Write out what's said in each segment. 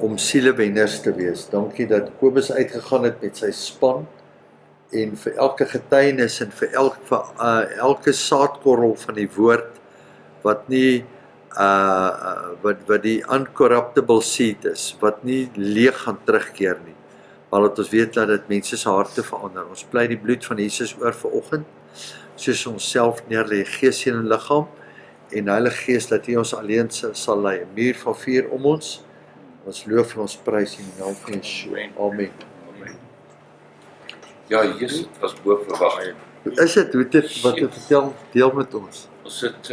om sielewenners te wees. Dankie dat Kobus uitgegaan het met sy span en vir elke getuienis en vir elke saadkorrel van die woord wat nie wat die uncorruptible seed is, wat nie leeg gaan terugkeer nie, maar dat ons weet dat dit mense se harte verander. Ons pleit die bloed van Jesus oor vanoggend, soos ons self neerlê, gees, siel en liggaam, en Heilige Gees dat U ons alleen sal lei, 'n muur van vuur om ons loof en ons prys in die naam van Yeshua. Amen. Ja, Jesus, het was bo verwagting. Is dit, hoe dit, wat het vertel, deel met ons? Ons het,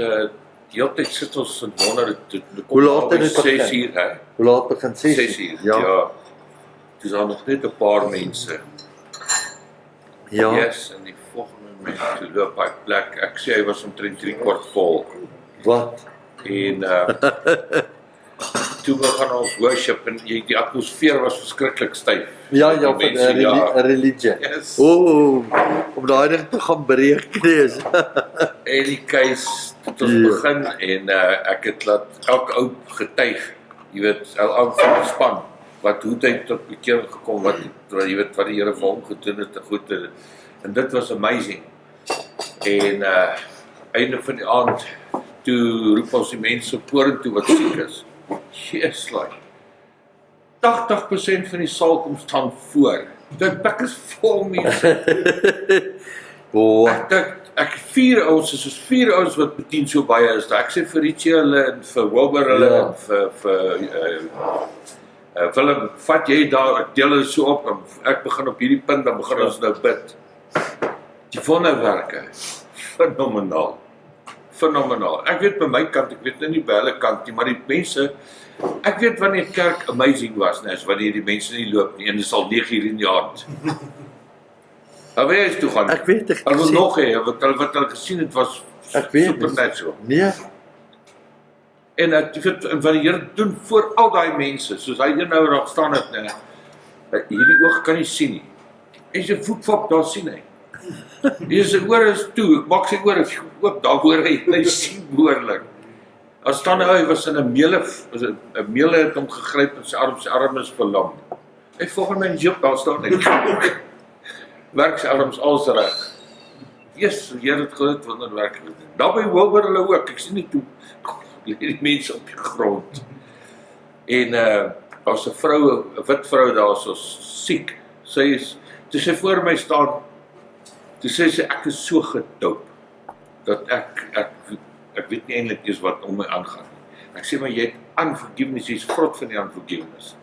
die hele tyd sit ons en wonder, Hoe laat het dit 6 begin? uur, hè? Hoe laat begin? 6 uur, ja. Toe is daar nog net 'n paar mense. Ja. Yes, en die volgende moment, toe loop hy plek, ek sê hy was omtrent 3/4 vol. Wat? En toe begin ons worship en die atmosfeer was verskriklik styf. Ja, Die van mense, 'n religie. Yes. Om daai ding te gaan breek, nee. En die keis het ons begin en ek het laat elke ou getuig, jy weet, ou van die span, wat hoe hy tot bekering gekom, wat jy weet wat die Here vir hom gedoen het, goed, en dit was amazing. En einde van die aand, toe roep ons die mense vorentoe wat siek is. Yes, like 80% van die saal kom staan voor. Dit is vol mense. Ek 4 ouens, soos 4 ouens wat betien so baie is. Ek sê vir Richie hulle en vir Wilbur hulle en vir Willem, vat jy daar, ek deel hulle so op en ek begin op hierdie punt, dan begin ons nou bid. Die wonderwerke, fenomenaal. Fenomenaal. Ek weet by my kant, ek weet nou nie by hulle kant nie, maar die mense, ek weet wanneer kerk amazing was, is wanneer die mense nie loop nie, en dit is al 9 uur in die aand. Daar wil jy eens toe gaan. Ek weet, ek wil nog hê, wat hulle gesien het was supernatural. Nee. En wat die Here doen voor al daai mense, soos hy nou daar staan het, hierdie oog kan nie sien nie. En sy voetfop daar sien hy. Hier sy oor is toe, ek maak sy oor oop, daar hoor hy sien behoorlik. Daar staan hy was in 'n meele het hom gegryp en sy arm is verlam. Hy volgens my in Job, daar staan hy. Werk sy arms als reg. Yes, die Here het groot wonderwerk gedoen. Daar by Wilbur hulle ook, ek sien nie toe, die mense op die grond. En daar's 'n vrou, 'n wit vrou daar, so siek. Sy is, toe sy voor my staan, toe sê sy, ek is so gedoop, dat ek weet nie eintlik eens wat om my aangaan. Ek sê, maar jy het unforgiveness, jy is vrot van die unforgiveness.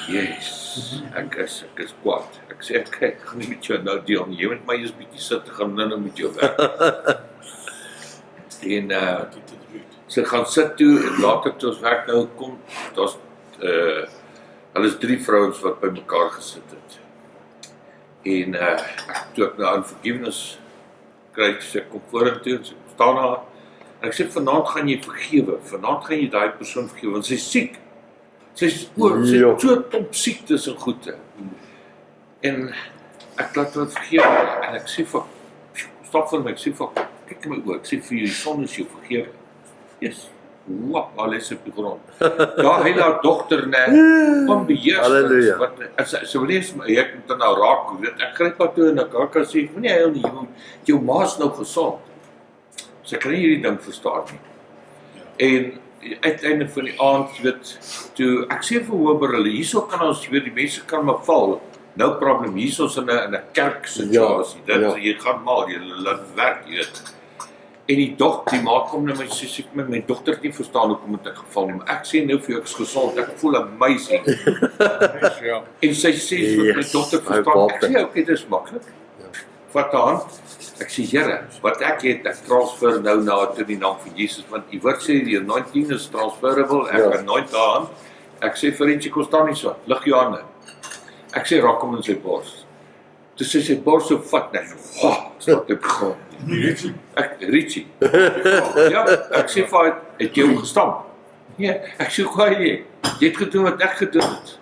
Yes, ek is kwaad. Ek sê, ek gaan nie met jou nou deel nie, jy moet my eens bietjie sit, ek gaan nou met jou werk. En sy gaan sit toe, en later toe ons werk nou kom, daar's, hulle is 3 vrouens wat by mekaar gesit het. En toe ek nou unforgiveness kry, sy kom vorentoe, sy staan daar, en ek sê, vanaand gaan jy vergewe, vanaand gaan jy daai persoon vergewe, want sy is siek. Sy is so top siektes en goede. En ek laat wat vergewe, en ek sê vir, stap vir my, ek sê vir, kyk in my oor, ek sê vir jou, die son is jou vergewe. Yes. Wap, alles op die grond. Daar hy haar dogter, onbeheersend, wat, sy wil lees, ek moet dan nou raak, weet, ek gryp haar toe en ek kan sê, nee, hy nie, jou ma is nou gesond. Sy kan nie hierdie ding verstaan nie. En uiteinde van die aand, weet, toe, ek sê vir Wilbur hulle, hierso kan ons, weet, die mense kan maar val, no problem, hierso is in 'n kerk situasie, jy gaan maar, jy laat werk, jy weet. En die ma kom na my, sê, my dogter het nie verstaan hoekom het ek geval nie, maar ek sê nou vir jou, ek is gesond, ek voel amazing. En sy sê, my dogter verstaan, ek sê, okay, dit is maklik. Vat haar hand, ek sê, Here, wat ek het, ek transfer nou na toe die naam van Jesus, want die woord sê, die anointing is transferable, ek anoint haar hand, ek sê vir Richie, kom staan nie so, lig jou hande. Ek sê, raak hom in sy bors. Toe sê sy bors so vat, net so, stot op grond. Richie. Ja, ek sê vir haar, het jy hom gestamp? Nee, ek sê, jy het gedoen wat ek gedoen het.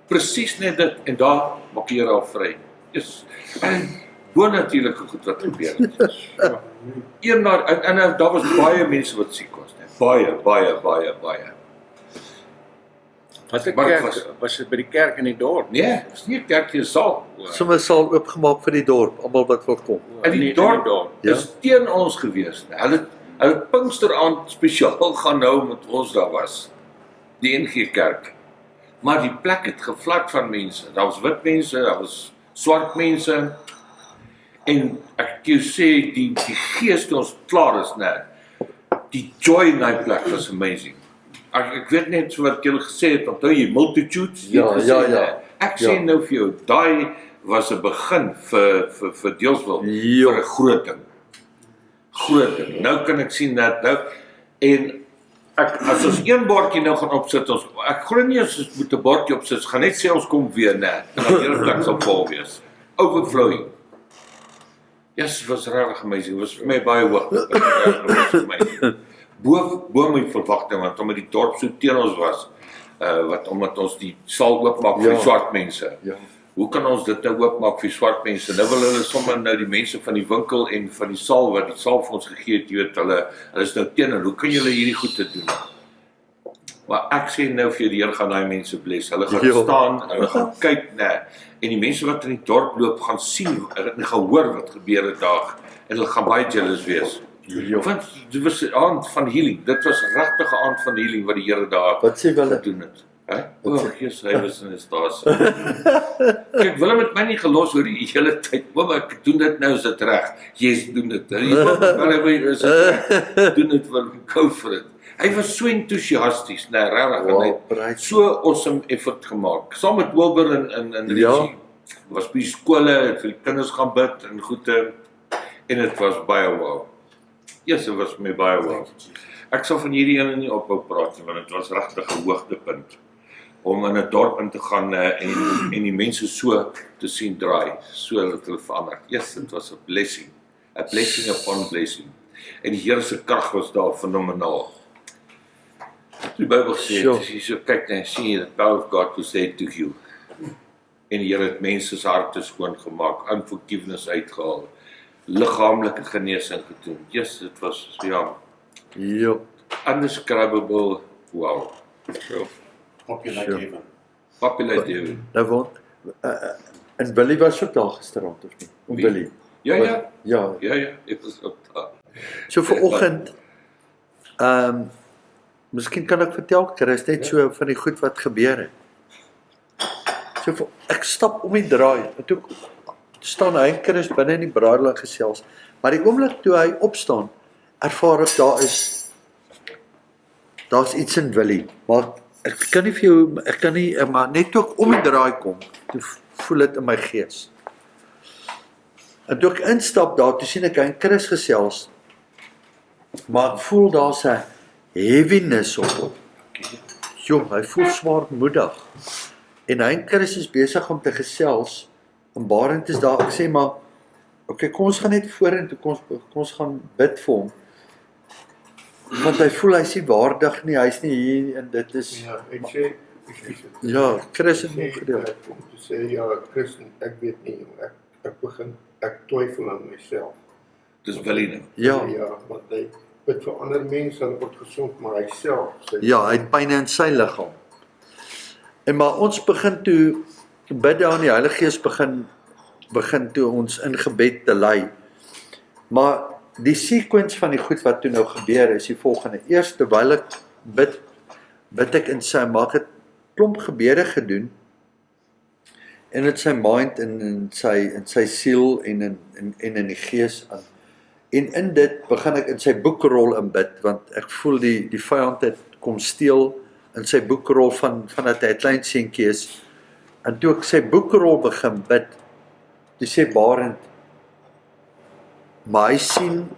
Presies net dit, en daar maak jy haar vry. Yes. En bonatuurlike goed wat gebeur het. En daar was baie mense wat siek was. Baie. Wat 'n Maar dit kerk, was dit by die kerk in die dorp? Nee, dis nie 'n kerkie, 'n saal. Sommige saal oopgemaak vir die dorp, almal wat wil kom. In die Nee, dorp Ja. is teen ons gewees. Hulle het Pinksteraand spesiaal gaan hou met ons daar was. Die NG Kerk. Maar die plek het gevlak van mense. Daar was wit mense, daar was swart mense. En ek jou sê die gees toe ons klaar is, né. Die joy in daai plek was amazing. Ek weet net so wat julle gesê het, onthou jy multitudes? Jy het gesê, né? Ek sê nou vir jou, daai was 'n begin vir Deelswil, vir 'n groot ding. Groot ding. Nou kan ek sien dat nou en as ons een bordjie nou gaan opsit, ek glo nie as ons moet 'n bordjie opsit, gaan net sê ons kom weer, né. En dan die hele plek sal vol wees. Overflowing. Yes, it was regtig amazing. It was vir my baie hoog. Bo my verwagting, want omdat die dorp so teen ons was, omdat ons die saal oopmaak vir swart mense. Ja. Hoe kan ons dit nou oopmaak vir swart mense? Nou wil hulle sommer nou die mense van die winkel en van die saal wat die saal vir ons gegee het, jy weet, hulle is nou teen en hoe kan julle hierdie goed te doen? Maar ek sê nou vir die Here gaan daai mense bless. Hulle gaan staan en hulle gaan kyk, né. En die mense wat in die dorp loop gaan sien en gaan hoor wat gebeur het daar en hulle gaan baie jealous wees. Want dit was 'n aand van healing. Dit was regtig 'n aand van healing wat die Here daar Wat sê Willem? gedoen het. O, Jesus, hy was in 'n stasie. Kyk, Willem het my nie gelos oor die hele tyd. Oom, ek doen dit nou, is dit reg? Yes, doen dit. Doen dit vir go vir dit. Hy was so entoesiasties, né, regtig. Wow, En hy het so awesome effort gemaak. Saam met Wilbur en Richie. Was by skole, het vir die kinders gaan bid en goede. En dit was baie wow. Yes, dit was vir my baie wow. Ek sal van hierdie ene nie ophou praat nie, want dit was regtig 'n hoogtepunt. Om in 'n dorp in te gaan en die mense so te sien draai, so dat hulle verander. Yes, dit was 'n blessing upon blessing. En die Here se krag was daar fenomenaal. Die Bybel sê, as jy so kyk en sien jy the power of God to say to you. En die Here het mense se harte skoon gemaak, unforgiveness uitgehaal, liggaamlike genesing gedoen. Yes, dit was undescribable, wow. Populate heaven. Nou word en Billy was ook daar gisterand of nie? Wie? Billy. Ja, ek was op daar. So vanoggend miskien kan ek vertel, Chris, net so van die goed wat gebeur het. So ek stap om die draai en toe staan hy en Chris binne in die braaiding gesels. Maar die oomblik toe hy opstaan, ervaar ek daar's iets in Willie. Maar ek kan nie vir jou, ek kan nie, maar net toe ek om die draai kom, toe voel dit in my gees. En toe ek instap daar, toe sien ek hy en Chris gesels, maar ek voel daar's 'n heaviness op hom. Hy voel swaarmoedig. En hy en Chris is besig om te gesels, en Barend is daar, ek sê maar, okay, kom ons gaan net vorentoe, kom ons gaan bid vir hom. Want hy voel hy's nie waardig nie, hy's nie hier, en dit is... Ja, ek sê, Chris het nog gedeel. Om te sê, Chris, ek weet nie, ek twyfel aan myself. Dis Willie nou. Ja, Want hy bid vir ander mense, hulle word gesond, maar hy self, hy het pyn in sy liggaam. En maar ons begin toe, bid daar in die Heilige Gees begin toe ons in gebed te lei. Maar die sequence van die goed wat toe nou gebeur is die volgende. Eers terwyl ek bid ek in sy, maak het klomp gebede gedoen, en in sy mind, en in sy siel, en in die gees aan. En in dit begin ek in sy boekrol in bid, want ek voel die vyand het kom steel in sy boekrol van dat hy 'n klein seentjie is. En toe ek sy boekrol begin bid, toe sê Barend, maar hy sien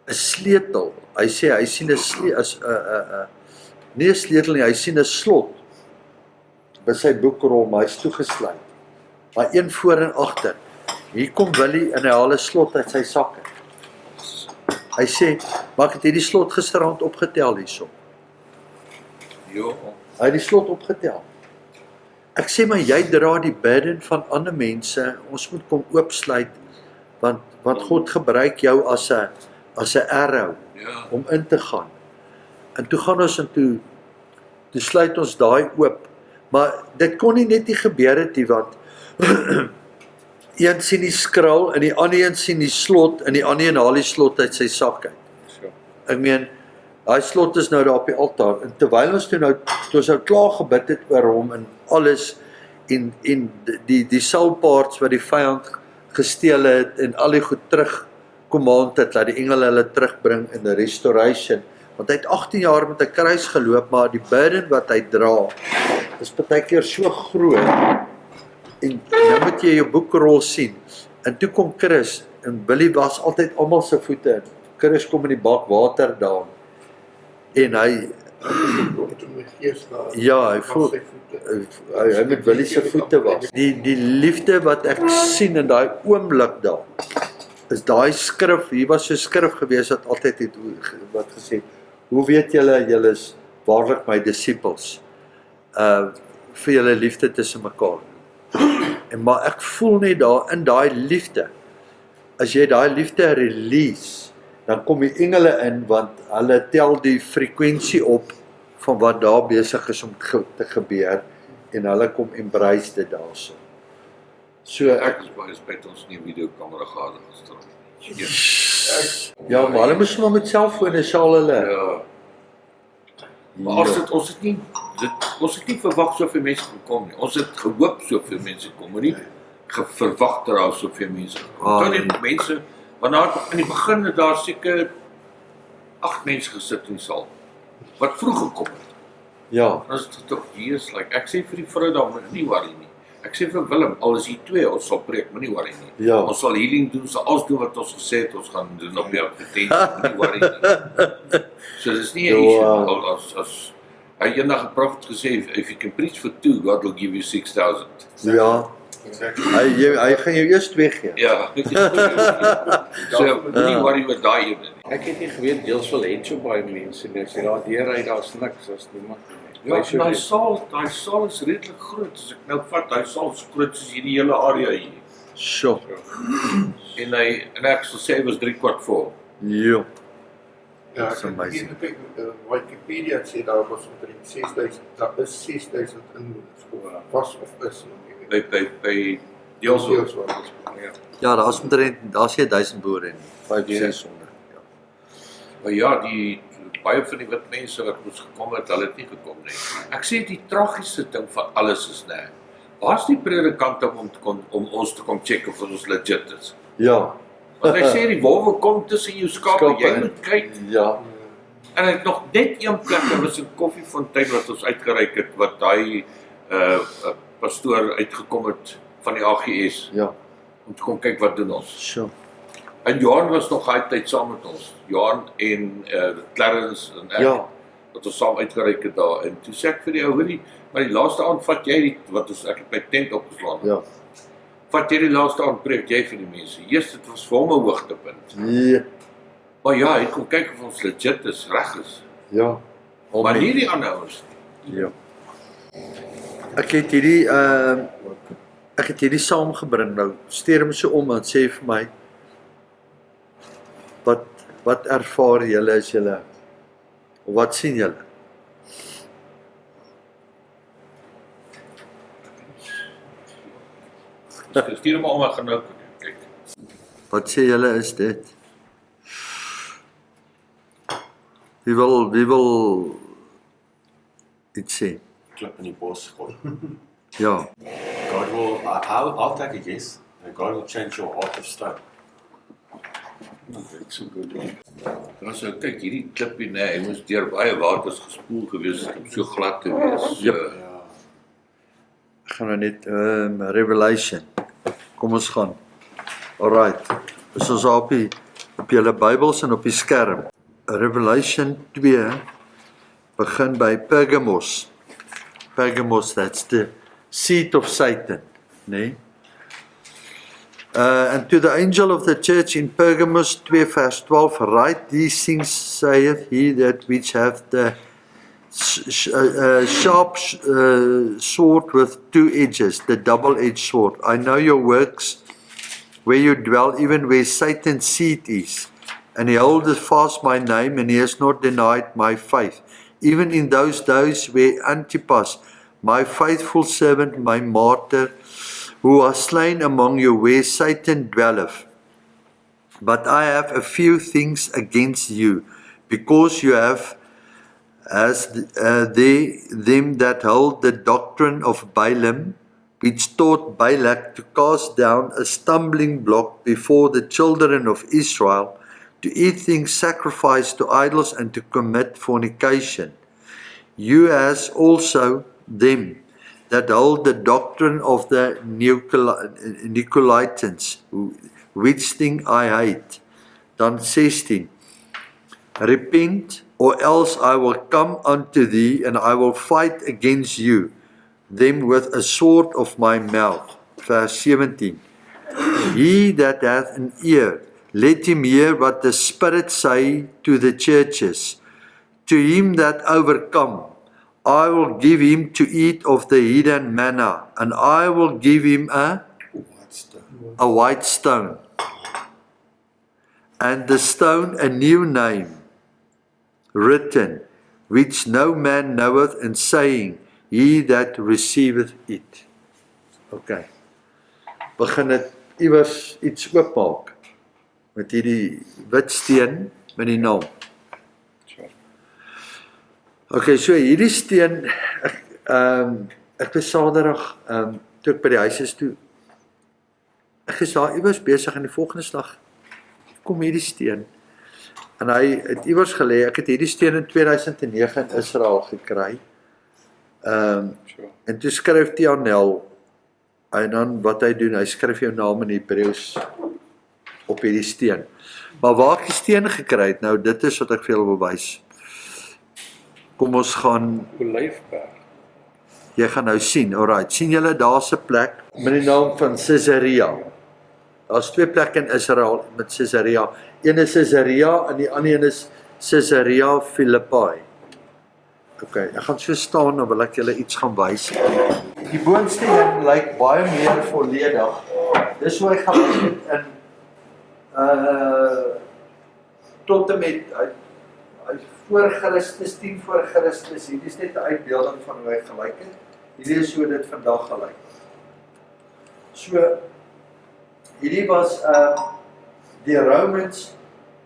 'n sleutel. Hy sê hy sien 'n nie 'n sleutel nie, hy sien 'n slot by sy boekrol, maar hy's toegesluit. Maar een voor en agter. Hier kom Willie en hy haal 'n slot uit sy sakke. Hy sê, maar ek het hierdie slot gisterand opgetel hierso. Jo. Hy het die slot opgetel. Ek sê maar jy dra die burden van ander mense. Ons moet kom oopsluit, want God gebruik jou as 'n arrow om in te gaan. En toe gaan ons en toe sluit ons daai oop. Maar dit kon nie gebeur het nie, want een sien die skraal en die ander een sien die slot en die ander een haal die slot uit sy sak uit. So. Ek meen, daai slot is nou daar op die altaar en terwyl ons toe nou klaar gebid het oor hom en alles en die soul parts wat die vyand gesteel het en al die goed terug command het, laat die engele hulle terugbring in the restoration, want hy het 18 jaar met 'n kruis geloop, maar die burden wat hy dra is partykeer so groot, en nou moet jy jou boekrol sien, en toe kom Chris, en Billy was altyd almal se voete in, Chris kom in die bak water daan, en hy, ja, hy voel, hy met Billy se voete was, die liefde wat ek sien in daai oomblik daar, is daai skrif, hier was so skrif gewees wat altyd het wat gesê, hoe weet julle is waarlik my disippels, vir julle liefde tussen mekaar. En maar ek voel net daar in daai liefde, as jy daai liefde release, dan kom die engele in, want hulle tel die frekwensie op van wat daar besig is om te gebeur, en hulle kom embrace dit daarso. So Ek is baie spyt ons nie 'n videokamera gehad het gister. ja, maar hulle moes maar met selfone sal hulle. Ja. Maar ons het nie verwag soveel mense gaan kom nie. Ons het gehoop soveel mense kom, maar nie verwag dat daar soveel mense kom. Tot die mense, want in die begin het daar seker 8 mense gesit in die saal, wat vroeg gekom het. Ja, Ons het tog Jesus, ek sê vir die vrou daar, moet nie worry nie. Ek sê vir Willem, al is hier 2, ons sal preek, moet nie worry nie. Ja. Ons sal healing doen, sal alles doen wat ons gesê het, ons gaan doen op die advertensie, moet nie worry nie. So dis nie 'n issue, as hy eendag 'n prophet gesê, if you can preach for 2, God will give you 6,000. ja, hy gaan jou eers 2 gee. Ja, so moet nie worry oor daai ene nie. Ek het nie geweet deels wel het so baie mense nie. As jy daar deur daar's niks, as niemand nie. Ja, daai saal is redelik groot, as ek nou vat, daai saal is groot soos hierdie hele area hier. Sjoe, En ek sal sê, hy was 3/4 vol. ja, Ja, That's ek amazing. kyk Wikipedia sê daar was omtrent 6,000, daar is 6,000 inwoners, was of is nog nie. By Deelswil. ja, daar's nie 1000 boere nie, 500-600, ja. Maar ja, baie van die wit mense wat ons gekom het, hulle het nie gekom nie. Ek sê die tragiese ding van alles is waar's die predikant om ons te kom check of ons legit is? Ja, Want hy sê die wolwe kom tussen jou skape, jy in. moet kyk. Ja, En hy het nog net een plek, daar was 'n koffiefontein wat ons uitgereik het, wat daai pastoor uitgekom het van die AGS, ja, om te kom kyk wat doen ons. sjoe, En Johan was nog daai tyd saam met ons. Johan en Clarence en ek, ja, wat ons saam uitgereik het daar. En toe sê ek vir die ou, hoorie, maar die laaste aand vat jy wat ek het my tent opgeslaan. ja, Vat jy die laaste aand preek jy vir die mense. Eers dit was vir hom 'n hoogtepunt. ja, Maar ja, hy kom kyk of ons legit is, reg is. ja, Maar nie die ander ouens nie. ja. Ek het hierdie saamgebring nou, stuur hom so om en sê vir my, wat ervaar julle as julle, of wat sien julle? Stuur hom om en gaan nou kyk. Wat sê julle is dit? Wie wil iets sê? Klip in die bos gooi. Ja, God will, I'll take a guess. God will change your heart of stone. That's so good. Ons nou kyk hierdie klippie hy moes deur baie waters gespoel gewees het om so glad te wees. Yep. So, Ja. ek gaan nou net Revelation. Kom ons gaan. Alright. Is ons op julle Bybels en op die skerm. Revelation 2 begin by Pergamos. Pergamos, that's the seat of Satan, nee? And to the angel of the church in Pergamos 2 verse 12, write these things saith he that which hath the sharp sword with 2 edges, the double-edged sword. I know your works, where you dwell, even where Satan's seat is. And he holdeth fast my name, and he has not denied my faith. even in those days where Antipas, my faithful servant, my martyr, who was slain among you, where Satan dwelleth. But I have a few things against you, because you have them that hold the doctrine of Balaam, which taught Balak to cast down a stumbling block before the children of Israel, to eat things sacrificed to idols and to commit fornication. You as also them that hold the doctrine of the Nicolaitans, which thing I hate. Dan 16. Repent, or else I will come unto thee, and I will fight against you, them with a sword of my mouth. Verse 17. He that hath an ear, let him hear what the Spirit say to the churches. To him that overcome, I will give him to eat of the hidden manna, and I will give him a white stone, and the stone a new name, written, which no man knoweth, and saying, he that receiveth it. Okay. Begin het iewers iets oopmaak met hierdie wit steen met die naam. Okay, so hierdie steen, ek was Saterdag, toe ek by die huis is toe, ek is daar iewers besig en die volgende slag kom hierdie steen, en hy het iewers gelê, ek het hierdie steen in 2009 in Israel gekry, en toe skryf Tianel, en dan wat hy doen, hy skryf jou naam in Hebreëus op hierdie steen, maar waar ek die steen gekry het, nou dit is wat ek vir julle wil wys. Kom ons gaan, Olyfberg. jy gaan nou sien, alright, sien julle daar's 'n plek met die naam van Caesarea. Daar's 2 plekke in Israel met Caesarea. Een is Caesarea en die ander een is Caesarea Philippi. Okay, ek gaan so staan, dan wil ek julle iets gaan wys. Die boonste een lyk baie meer volledig. Dis hoe hy gelyk het in tot en met voor Christus, 10 voor Christus, hierdie is net 'n uitbeelding van hoe hy gelyk het. Hierdie is hoe dit vandag gelyk. So, hierdie was die Romans,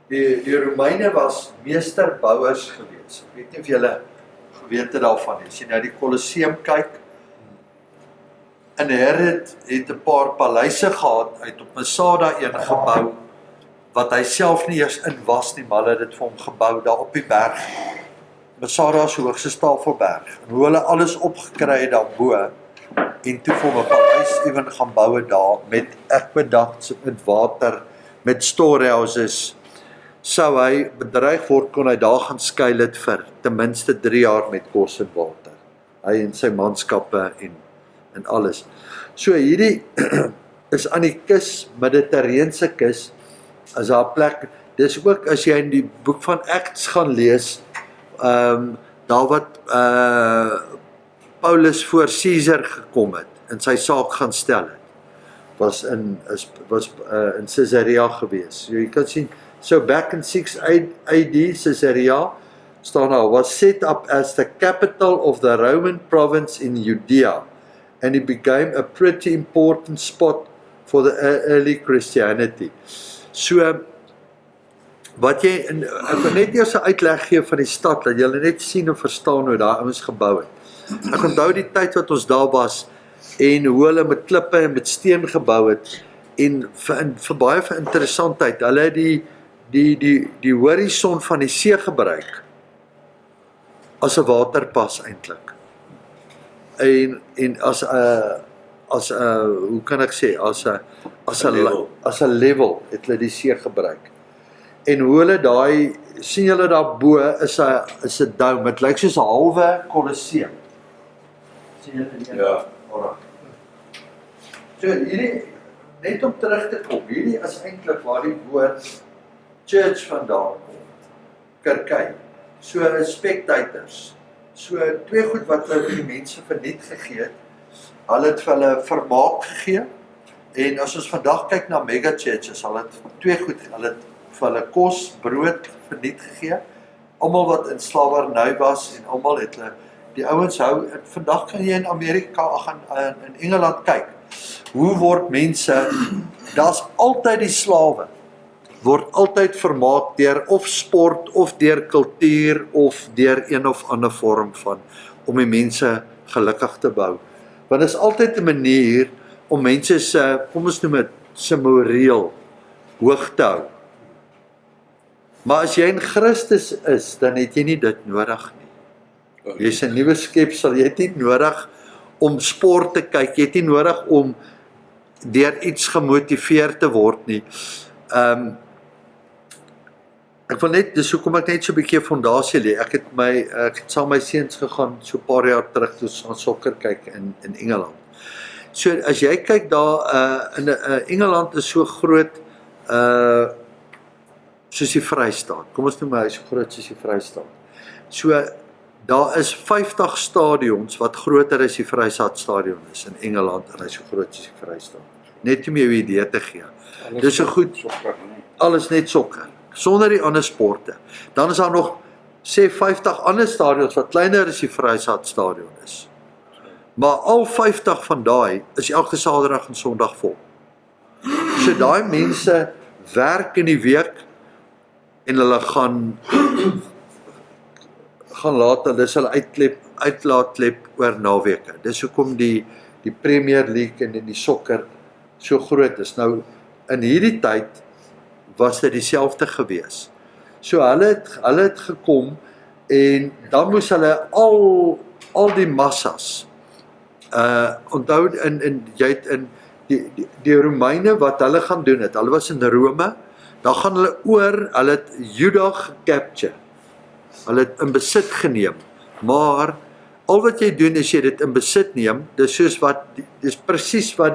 die Romeine was meesterbouers gewees. Ek weet nie of julle geweet het daarvan nie. As jy nou die Colosseum kyk, en Herod het 'n paar paleise gehad, hy het op Masada een gebou, wat hy self nie eers in was nie, maar hulle het dit vir hom gebou daar op die berg. Masada is die hoogste Tafelberg. En hoe hulle alles opgekry het daarbo, en toe vir hom 'n paleis ewen gaan bou daar, met aqueducts, met water, met storehouses, sou hy bedreig word, kon hy daar gaan skuil het vir ten minste 3 jaar met kos en water. Hy en sy manskappe en alles. So hierdie is aan die kus, Mediterrane kus, as daar 'n plek, dis ook as jy in die boek van Acts gaan lees, daar wat Paulus voor Caesar gekom het, en sy saak gaan stel het, was in Caesarea gewees. So jy kan sien, so back in 6 AD, Caesarea, staan daar, was set up as the capital of the Roman province in Judea, and it became a pretty important spot for the early Christianity. So, wat jy, ek wil net eers 'n uitleg gee van die stad, dat julle net sien en verstaan hoe daar ouens gebou het. Ek onthou die tyd wat ons daar was, en hoe hulle met klippe en met steen gebou het, en vir baie vir interessantheid, hulle het die horison van die see gebruik, as 'n waterpas eintlik. En as 'n, hoe kan ek sê, as 'n level het hulle die see gebruik. En hoe hulle daai, sien julle daarbo is 'n dome, dit lyk soos 'n halwe Colosseum. Sien julle die? Ja. Alraai. So hierdie, net om terug te kom, hierdie is eintlik waar die woord church vandaan kom. Kerky. So spectators. So 2 goed wat hulle vir die mense verniet gegee het. Hulle het vir hulle vermaak gegee. En as ons vandag kyk na mega churches, hulle het 2 goed, hulle het vir hulle kos, brood verniet gegee. almal wat in slawerny was en almal het hulle die ouens hou. Vandag kan jy in Amerika gaan in Engeland kyk. Hoe word mense, daar's altyd die slawe, word altyd vermaak deur of sport of deur kultuur of deur een of ander vorm van om die mense gelukkig te bou. Want dit is altyd 'n manier om mense se, kom ons noem dit, se moreel hoog te hou. Maar as jy in Christus is, dan het jy nie dit nodig nie. Jy is 'n nuwe skepsel, jy het nie nodig om sport te kyk, jy het nie nodig om deur iets gemotiveer te word nie. Ek wil net, dis hoekom ek net so 'n bietjie fondasie lê. Ek het saam my seuns gegaan so 'n paar jaar terug toe ons aan sokker kyk in Engeland. So as jy kyk daar in Engeland is so groot soos die Vrystaat. Kom ons noem hy so groot soos die Vrystaat. So daar is 50 stadions wat groter as die Vrystaat stadion is in Engeland en hy is so groot soos die Vrystaat. Net om jou 'n idee te gee. Dis so goed. Alles net sokker, sonder die ander sporte. Dan is daar nog sê 50 ander stadions wat kleiner as die Vrystaat stadion is. Maar al 50 van daai is elke Saterdag en Sondag vol. So daai mense werk in die week en hulle gaan later, dis hulle uitlaatklep oor naweke. Dis hoekom die Premier League en die sokker so groot is. Nou in hierdie tyd was dit dieselfde gewees. So hulle het gekom en dan moes hulle al die massas onthou jy het in die Romeine wat hulle gaan doen het. Hulle was in Rome, dan gaan hulle hulle het Juda gecapture. Hulle het in besit geneem. Maar al wat jy doen is jy dit in besit neem, dis presies wat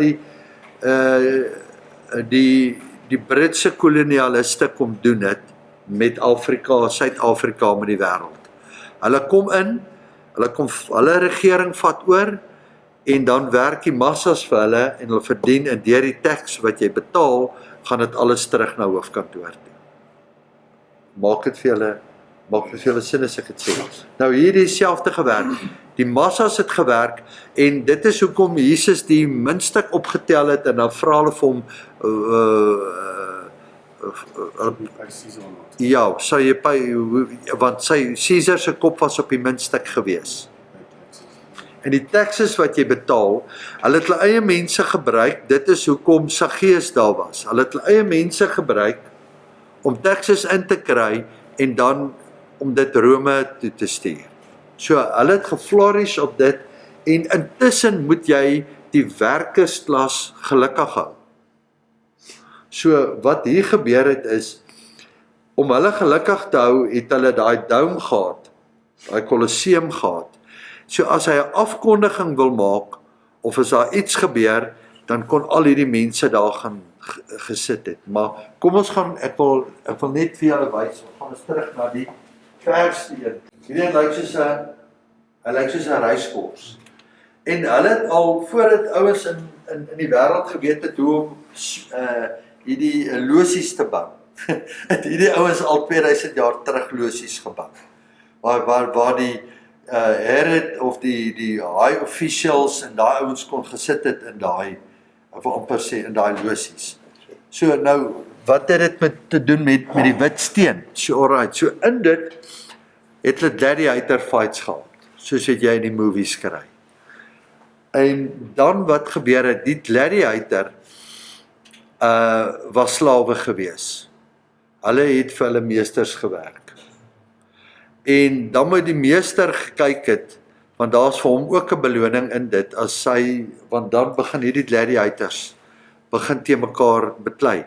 die Britse kolonialiste kom doen het met Afrika, Suid-Afrika met die wêreld. Hulle kom in, hulle regering vat oor en dan werk die massas vir hulle en hulle verdien en deur die tax wat jy betaal, gaan dit alles terug na hoofkantoor toe. Maak dit vir julle sin as ek dit sê. Nou hier dieselfde gewerk. Die massas het gewerk en dit is hoekom Jesus die muntstuk opgetel het en dan vra hulle vir hom ja, sou jy want Caesar se kop was op die muntstuk gewees. En die taxes wat jy betaal, hulle het hulle eie mense gebruik, dit is hoekom Saggeus daar was. Hulle het hulle eie mense gebruik om taxes in te kry en dan om dit Rome toe te stuur. So hulle het geflourish op dit en intussen moet jy die werkersklas gelukkig hou. So wat hier gebeur het is, om hulle gelukkig te hou, het hulle daai dome gehad, daai Colosseum gehad. So as hy 'n afkondiging wil maak, of as daar iets gebeur, dan kon al hierdie mense daar gaan gesit het. Maar kom ons gaan, ek wil net vir julle wys, ons gaan ons terug na die vers 1. Hierdie lyk soos 'n reiskors. En hulle het al, voordat ouens in die wêreld geweet het hoe om hierdie losies te bou, het hierdie ouens al 2000 jaar terug losies gebou. Waar die Herod of die high officials en daai ouens kon gesit het in daai, of amper sê, in daai losies. So nou, wat het dit te doen met die wit steen? So alright, so in dit het hulle gladiator fights gehad, soos wat jy in die movies kry. En dan wat gebeur het, die gladiator was slawe gewees. Hulle het vir hulle meesters gewerk. En dan moet die meester gekyk het, want daar's vir hom ook 'n beloning in dit, want dan begin hierdie gladiators begin teen mekaar beklei.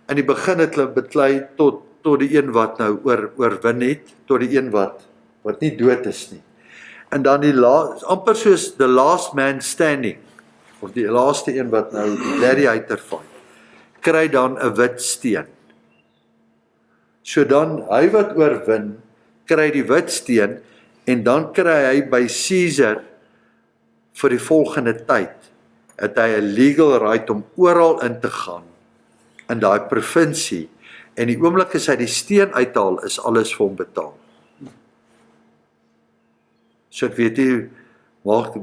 In die begin het hulle beklei tot die een wat nou oorwin het, tot die een wat nie dood is nie. En dan amper soos the last man standing, of die laaste een wat nou die gladiator fight, kry dan 'n wit steen. So dan, hy wat oorwin, kry die wit steen, en dan kry hy by Caesar, vir die volgende tyd, het hy 'n legal right om oral in te gaan, in daai provinsie, en die oomblik as hy die steen uithaal, is alles vir hom betaal. So ek weet nie, maar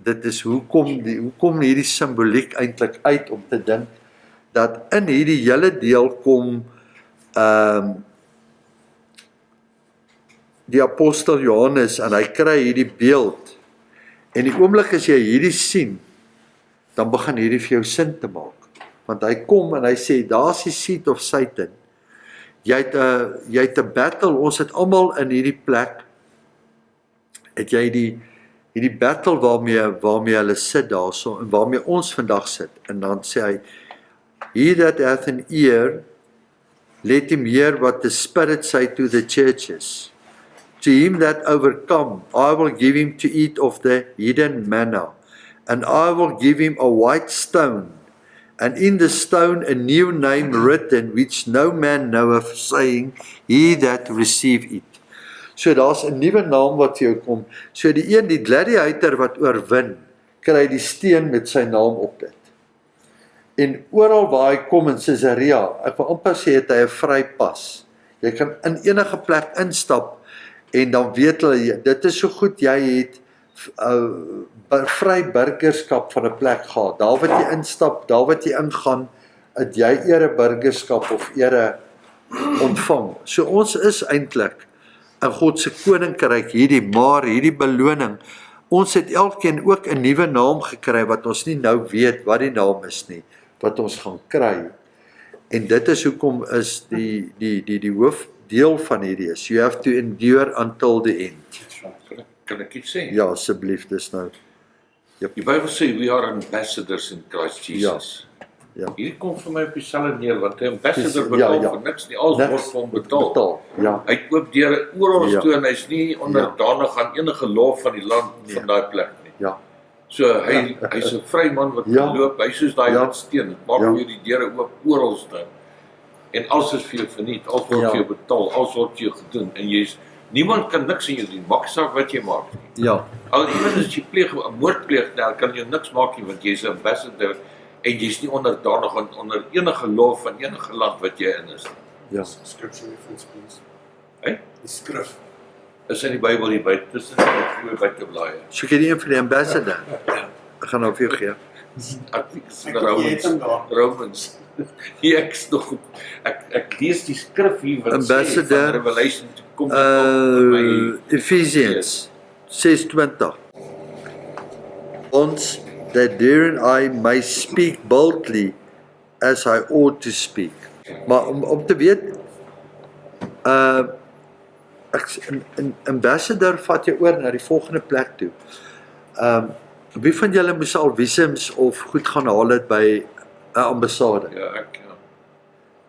dit is hoekom hierdie simboliek eintlik uit om te dink, dat in hierdie hele deel kom, die apostel Johannes, en hy kry hierdie beeld, en die oomblik as jy hierdie sien, dan begin hierdie vir jou sin te maak, want hy kom en hy sê, daar is die seed of Satan, jy het 'n battle, ons het almal in hierdie plek, het jy hierdie battle waarmee hulle sit daarso, en waarmee ons vandag sit, en dan sê hy, he that hath an ear, let him hear what the Spirit say to the churches. To him that overcome, I will give him to eat of the hidden manna, and I will give him a white stone, and in the stone a new name written, which no man knoweth, saying, he that receive it. So daar's 'n nuwe naam wat vir jou kom. So die gladiator wat oorwin, kry die steen met sy naam op dit. En oral waar hy kom in Caesarea, ek wil amper sê het hy 'n vrypas. Jy kan in enige plek instap, en dan weet hulle, dit is so goed, jy het vry burgerskap van 'n plek gehad. Daar wat jy instap, daar wat jy ingaan, het jy ere burgerskap of ere ontvang. So ons is eintlik in God se koninkryk maar hierdie beloning, ons het elkeen ook 'n nuwe naam gekry, wat ons nie nou weet wat die naam is nie, wat ons gaan kry. En dit is hoekom is die hoofdeel van hierdie is, you have to endure until the end. Kan ek iets sê? Ja, asseblief, dis nou. Die Bybel sê, we are ambassadors in Christ Jesus. Ja. Hierdie kom vir my op dieselfde neer, want 'n ambassador betaal vir niks nie, alles word vir hom betaal. Ja. Hy koop deure oral toe, en hy's nie onderdanig aan enige lof van die land van daai plek nie. Ja. So hy's 'n vry man wat loop, hy soos daai wit steen, dit maak vir jou die deure oop oralste. En alles is vir jou verniet, alles word vir jou betaal, alles word vir jou gedoen, en niemand kan niks in jou doen, maak saak wat jy maak nie. Ja. Al iemand as jy een moord pleeg, dan kan jy niks maak nie, want jy's 'n ambassador, en jy's nie onderdanig onder enige lof van enige land wat jy in is. Ja. Scripture reference, please. Hey? Die skrif. Is in die Bybel hier by, tussen die goeie buiteblaaie. Soek jy die een vir die ambassador? Ek gaan nou vir jou gee. Artikels Ek weet hom daar. Romans. Hier ek lees die skrif hier wat Ambassador, sê van Revelation toe kom dit op my Ephesians 6:20. Ons that therein I may speak boldly as I ought to speak. Maar om te weet, een ambassador vat jou oor na die volgende plek toe. Wie van julle moes al visums of goed gaan haal het by 'n ambassade? Ja, ek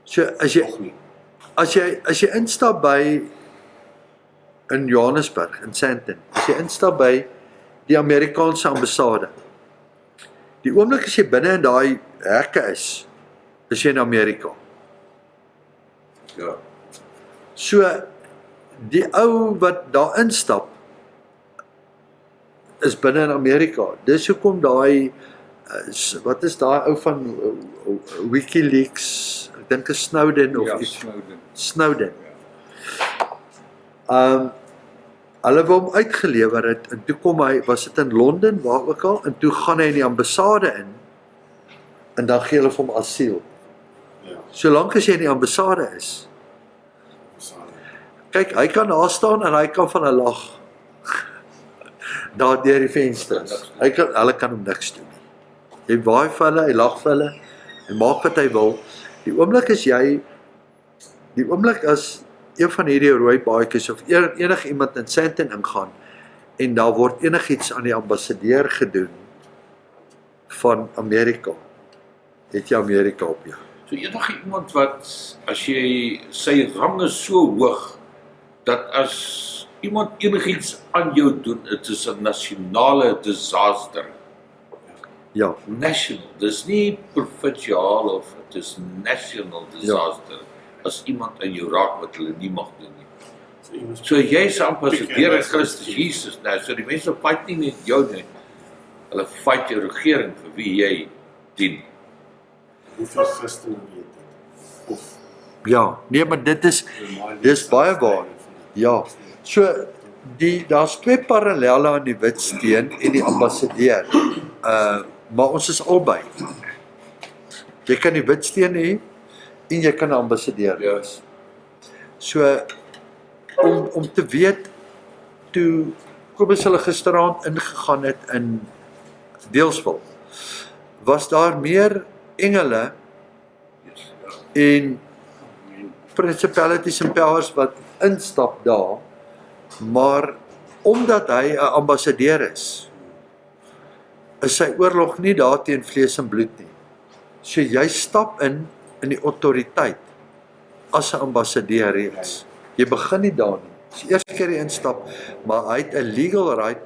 So as jy instap by in Johannesburg, in Sandton, as jy instap by die Amerikaanse ambassade, die oomblik as jy binne in daai hekke is jy in Amerika. Ja. So die ou wat daar instap is binne in Amerika. Dis hoekom daai wat is daai ou van WikiLeaks, ek dink is Snowden of iets. Snowden. Hulle wou hom uitgelewer het, en toe kom hy, was dit in Londen, waar ook al, en toe gaan hy in die ambassade in, en dan gee hulle vir hom asiel. Solank as jy in die ambassade is. Kyk, hy kan daar staan en hy kan van 'n lag. Daar deur die vensters. Hulle kan hom niks doen nie. Jy waai vir hulle, hy lag vir hulle, hy maak wat hy wil. Die oomblik as een van hierdie rooi baadjies of enige iemand in Sandton ingaan en daar word enigiets aan die ambassadeur gedoen van Amerika, het jy Amerika op jou. So enige iemand wat, as jy sy rang is so hoog, dat as iemand enigiets aan jou doen, het is 'n nasionale disaster. Ja. National, dis nie provinsiaal of het is national disaster, as iemand in jou raak wat hulle nie mag doen nie. So jy is ambassadeur in Christus Jesus nou, so die mense fight nie met jou nie, hulle fight jou regering vir wie jy dien. Hoeveel Christene weet dit? Of Ja, nee, maar dis baie waar. Ja, so Daar's twee parallelle aan die Witsteen en die ambassadeur. Maar ons is albei. Jy kan die Witsteen hê en jy kan 'n ambassadeur wees. So om te weet toe Kobus hulle gisteraand ingegaan het in Deelswil, was daar meer engele en principalities and powers wat instap daar, maar omdat hy 'n ambassadeur is sy oorlog nie daar teen vlees en bloed nie. So jy stap in die autoriteit as 'n ambassadeur reeds. Jy begin nie daar nie. Dis die eerste keer jy instap, maar hy het 'n legal right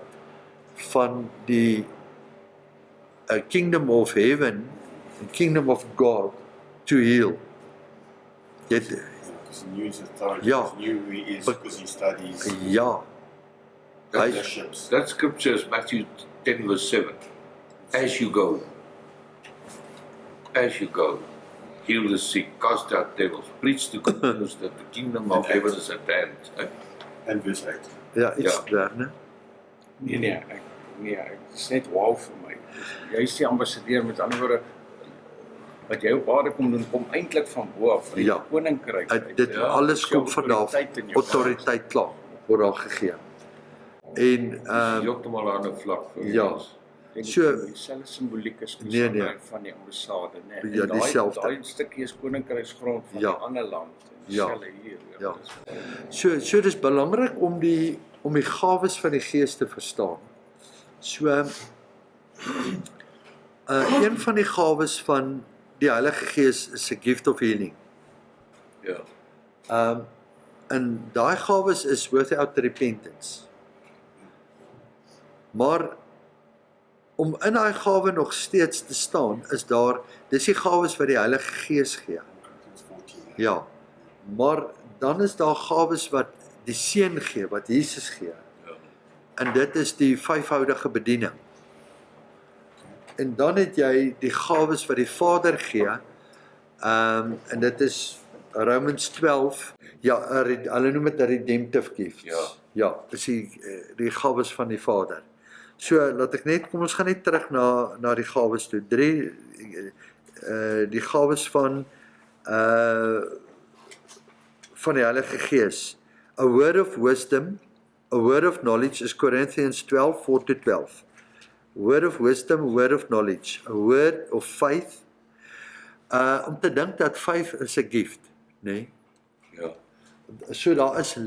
van die kingdom of heaven, the kingdom of God to heal. Jy het, Because he knew his authority, Ja. he knew who he is, because he studies ja, hy, leaderships. That scripture is Matthew 10 verse 7. As you go, heal the sick, cast out devils, preach the good news that the kingdom of heaven is at hand. And verse 8. ja, iets Ja. daar, né? Ek is net wow vir my. Jy is die ambassadeur, met ander woorde, wat jy op aarde kom doen, kom eintlik van bo af, uit Ja. die koninkryk. Dit Ja, alles dis jou kom van daar af, autoriteit in jou autoriteit klaar, word daar gegee. En, Heeltemal 'n ander vlak vir ja. ons. So- dieselfde simboliek is Nee. van die ambassade, né? Ja, En dieselfde. Daai stukkie is koninkryksgrond van Ja. 'n ander land. En Ja. dieselfde hier. Ja. Dis- So dis belangrik om die gawes van die Gees te verstaan. So een van die gawes van die Heilige Gees is 'n gift of healing. Ja. En daai gawes is without repentance. Maar om in daai gawe nog steeds te staan, dis die gawes wat die Heilige Gees gee. Corinthians 14. Ja. Maar dan is daar gawes wat die Seun gee, wat Jesus gee. Ja. En dit is die vyfvoudige bediening. En dan het jy die gawes wat die Vader gee. En dit is Romans 12. Ja, hulle noem dit 'n redemptive gift. Ja. Ja, is die gawes van die Vader. So laat ek net, kom ons gaan net terug na die gawes toe. Die gawes van die Heilige Gees. A word of wisdom, a word of knowledge is Corinthians 12, 4-12. A word of wisdom, a word of knowledge, a word of faith. Om te dink dat faith is 'n gift, nê? Nee? Ja. So daar is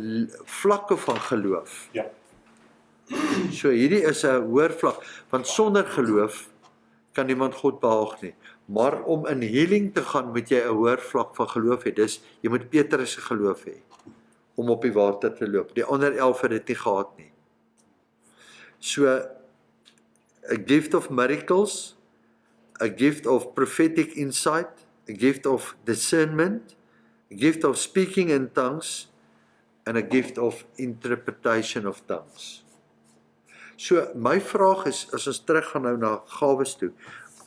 vlakke van geloof. Ja. So hierdie is 'n hoër vlak, want sonder geloof kan niemand God behaag nie. Maar om in healing te gaan, moet jy 'n hoër vlak van geloof hê. Dis jy moet Petrus se geloof hê om op die water te loop. Die ander 11 het dit nie gehad nie. So a gift of miracles, a gift of prophetic insight, a gift of discernment, a gift of speaking in tongues, and a gift of interpretation of tongues. So my vraag is, as ons teruggaan nou na gawes toe,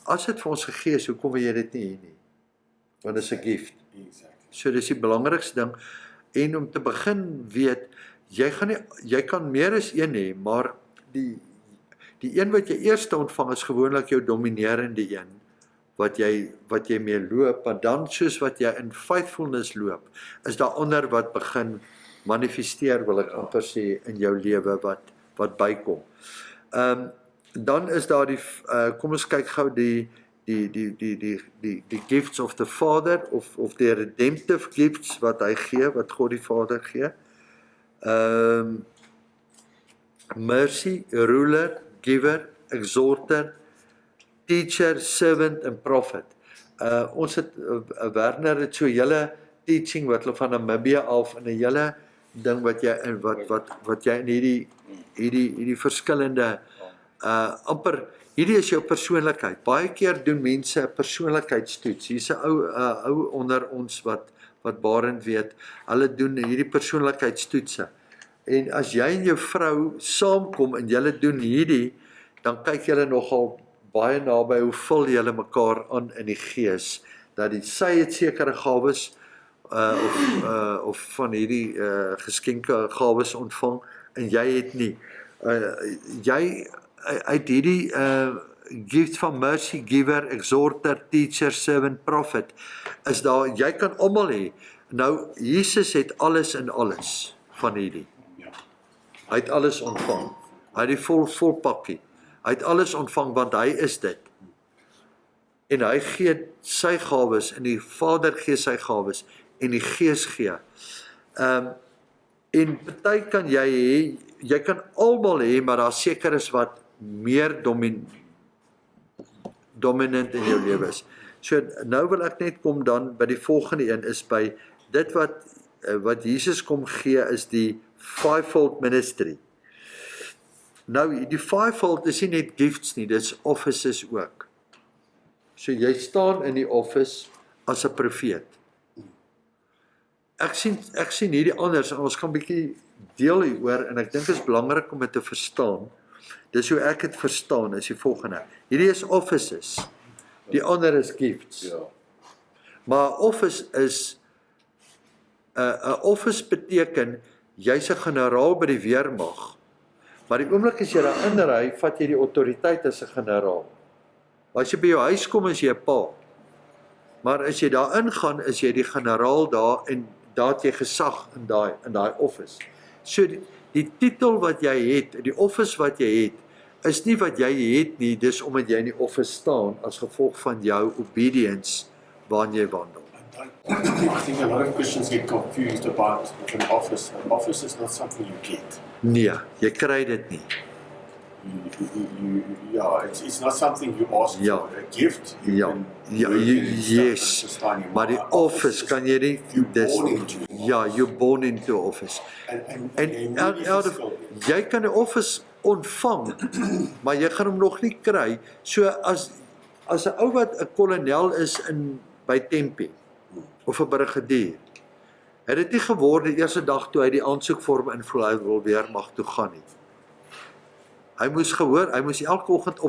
as dit vir ons gegee is, hoekom wil jy dit nie hê nie? Want dit is 'n gift. Exactly. So dis die belangrikste ding. En om te begin weet, jy kan meer as een hê, maar die een wat jy eers ontvang is gewoonlik jou dominerende een, wat jy mee loop, maar dan soos wat jy in faithfulness loop, is daar ander wat begin manifesteer, wil ek amper sê, in jou lewe wat bykom. Dan is daar kom ons kyk gou die gifts of the Father, of die redemptive gifts wat hy gee, wat God die Vader gee. Mercy, ruler, giver, exhorter, teacher, servant en prophet. Ons het Werner het so 'n hele teaching wat hulle van Namibië af, en 'n hele ding wat jy in hierdie verskillende amper, hierdie is jou persoonlikheid. Baie keer doen mense 'n persoonlikheidstoets. Hier's 'n ou onder ons wat barend weet, hulle doen hierdie persoonlikheidstoetse. En as jy en jou vrou saamkom en julle doen hierdie, dan kyk julle nogal baie naby hoe vul julle mekaar aan in die gees, dat sy het sekere gawes of van hierdie geskenke gawes ontvang, en jy het nie. Jy uit hierdie gift van mercy, giver, exhorter, teacher, servant, prophet, is daar, jy kan almal hê. Nou, Jesus het alles in alles van hierdie. Hy het alles ontvang. Hy het die vol pakkie. Hy het alles ontvang want hy is dit. En hy gee sy gawes en die Vader gee sy gawes en die Gees gee. En party kan jy hê, jy kan almal hê, maar daar seker is wat meer dominant in jou lewe is. So nou wil ek net kom dan by die volgende een is by dit wat Jesus kom gee is die fivefold ministry. Nou die fivefold is nie net gifts nie, dis offices ook. So jy staan in die office as 'n profeet. Ek sien hierdie anders en ons kan 'n bietjie deel hieroor en ek dink dit is belangrik om dit te verstaan. Dis hoe ek dit verstaan is die volgende. Hierdie is offices. Die ander is gifts. Ja. Maar office is 'n office beteken jy's 'n generaal by die weermag. Maar die oomblik as jy daar inry, vat jy die autoriteit as 'n generaal. As jy by jou huis kom, is jy 'n pa. Maar as jy daar ingaan, is jy die generaal daar en daar het jy gesag in daai office. So die titel wat jy het, die office wat jy het, is nie wat jy het nie, dis omdat jy in die office staan as gevolg van jou obedience waarin jy wandel. I think a lot of Christians get confused about an office. An office is not something you get. Nee, jy kry dit nie. It's not something you ask Ja. for. A gift, you Ja, can ja, work in and stuff yes, and sustain your maar die mind. office kan jy nie, You're born into it. ja, you're born into office. En Jy kan 'n office ontvang, maar jy gaan hom nog nie kry. So as 'n ou wat 'n kolonel is by Tempe, of 'n brigadier, het dit nie geword die eerste dag toe hy die aansoekvorm invul, hy wil weermag toe gaan nie. Hy moes elke oggend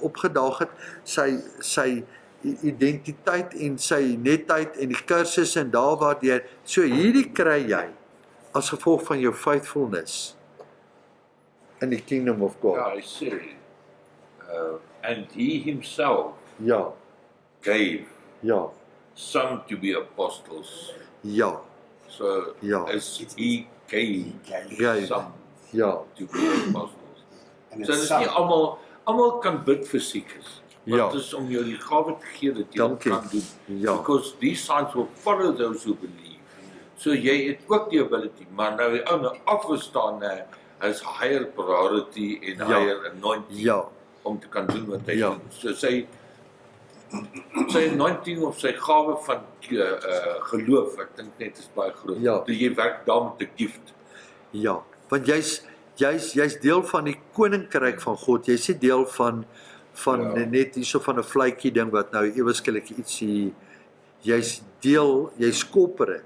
opgedaag het, sy identiteit en sy netheid en die kursusse en daar waardeur, so hierdie kry jy as gevolg van jou faithfulness in die kingdom of God. Ja, hy sê, and he himself Ja, gave ja, some to be apostles. ja, So Ja. as he gave Gave. some ja, to be apostles. And So it's dis some. nie almal kan bid vir siekes. Ja. Maar dit is om jou die gawe te gee dat jy dit Dankie. kan doen. Ja. Because these signs will follow those who believe. So jy het ook die ability, maar nou die ou afgestaan is higher priority en Ja. higher anointing ja, om te kan doen wat hy Ja. doen. So sy anointing of sy gawe van geloof, ek dink net is baie groot. Ja. Dat jy werk daar met 'n gift. ja, want jy's deel van die koninkryk van God, jy's nie deel van Ja. net hierso van 'n vletjie ding wat nou ewe skielik ietsie, jy's corporate,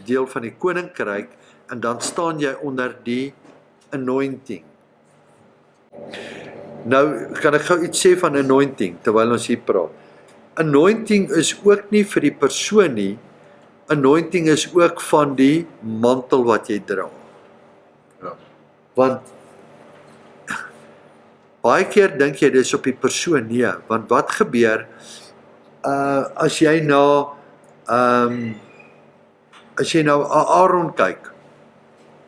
deel van die koninkryk en dan staan jy onder die anointing. Nou kan ek gou iets sê van anointing terwyl ons hier praat. Anointing is ook nie vir die persoon nie. Anointing is ook van die mantel wat jy dra. Ja. Want baie keer dink jy dis op die persoon, nee, want wat gebeur as jy na Aaron kyk,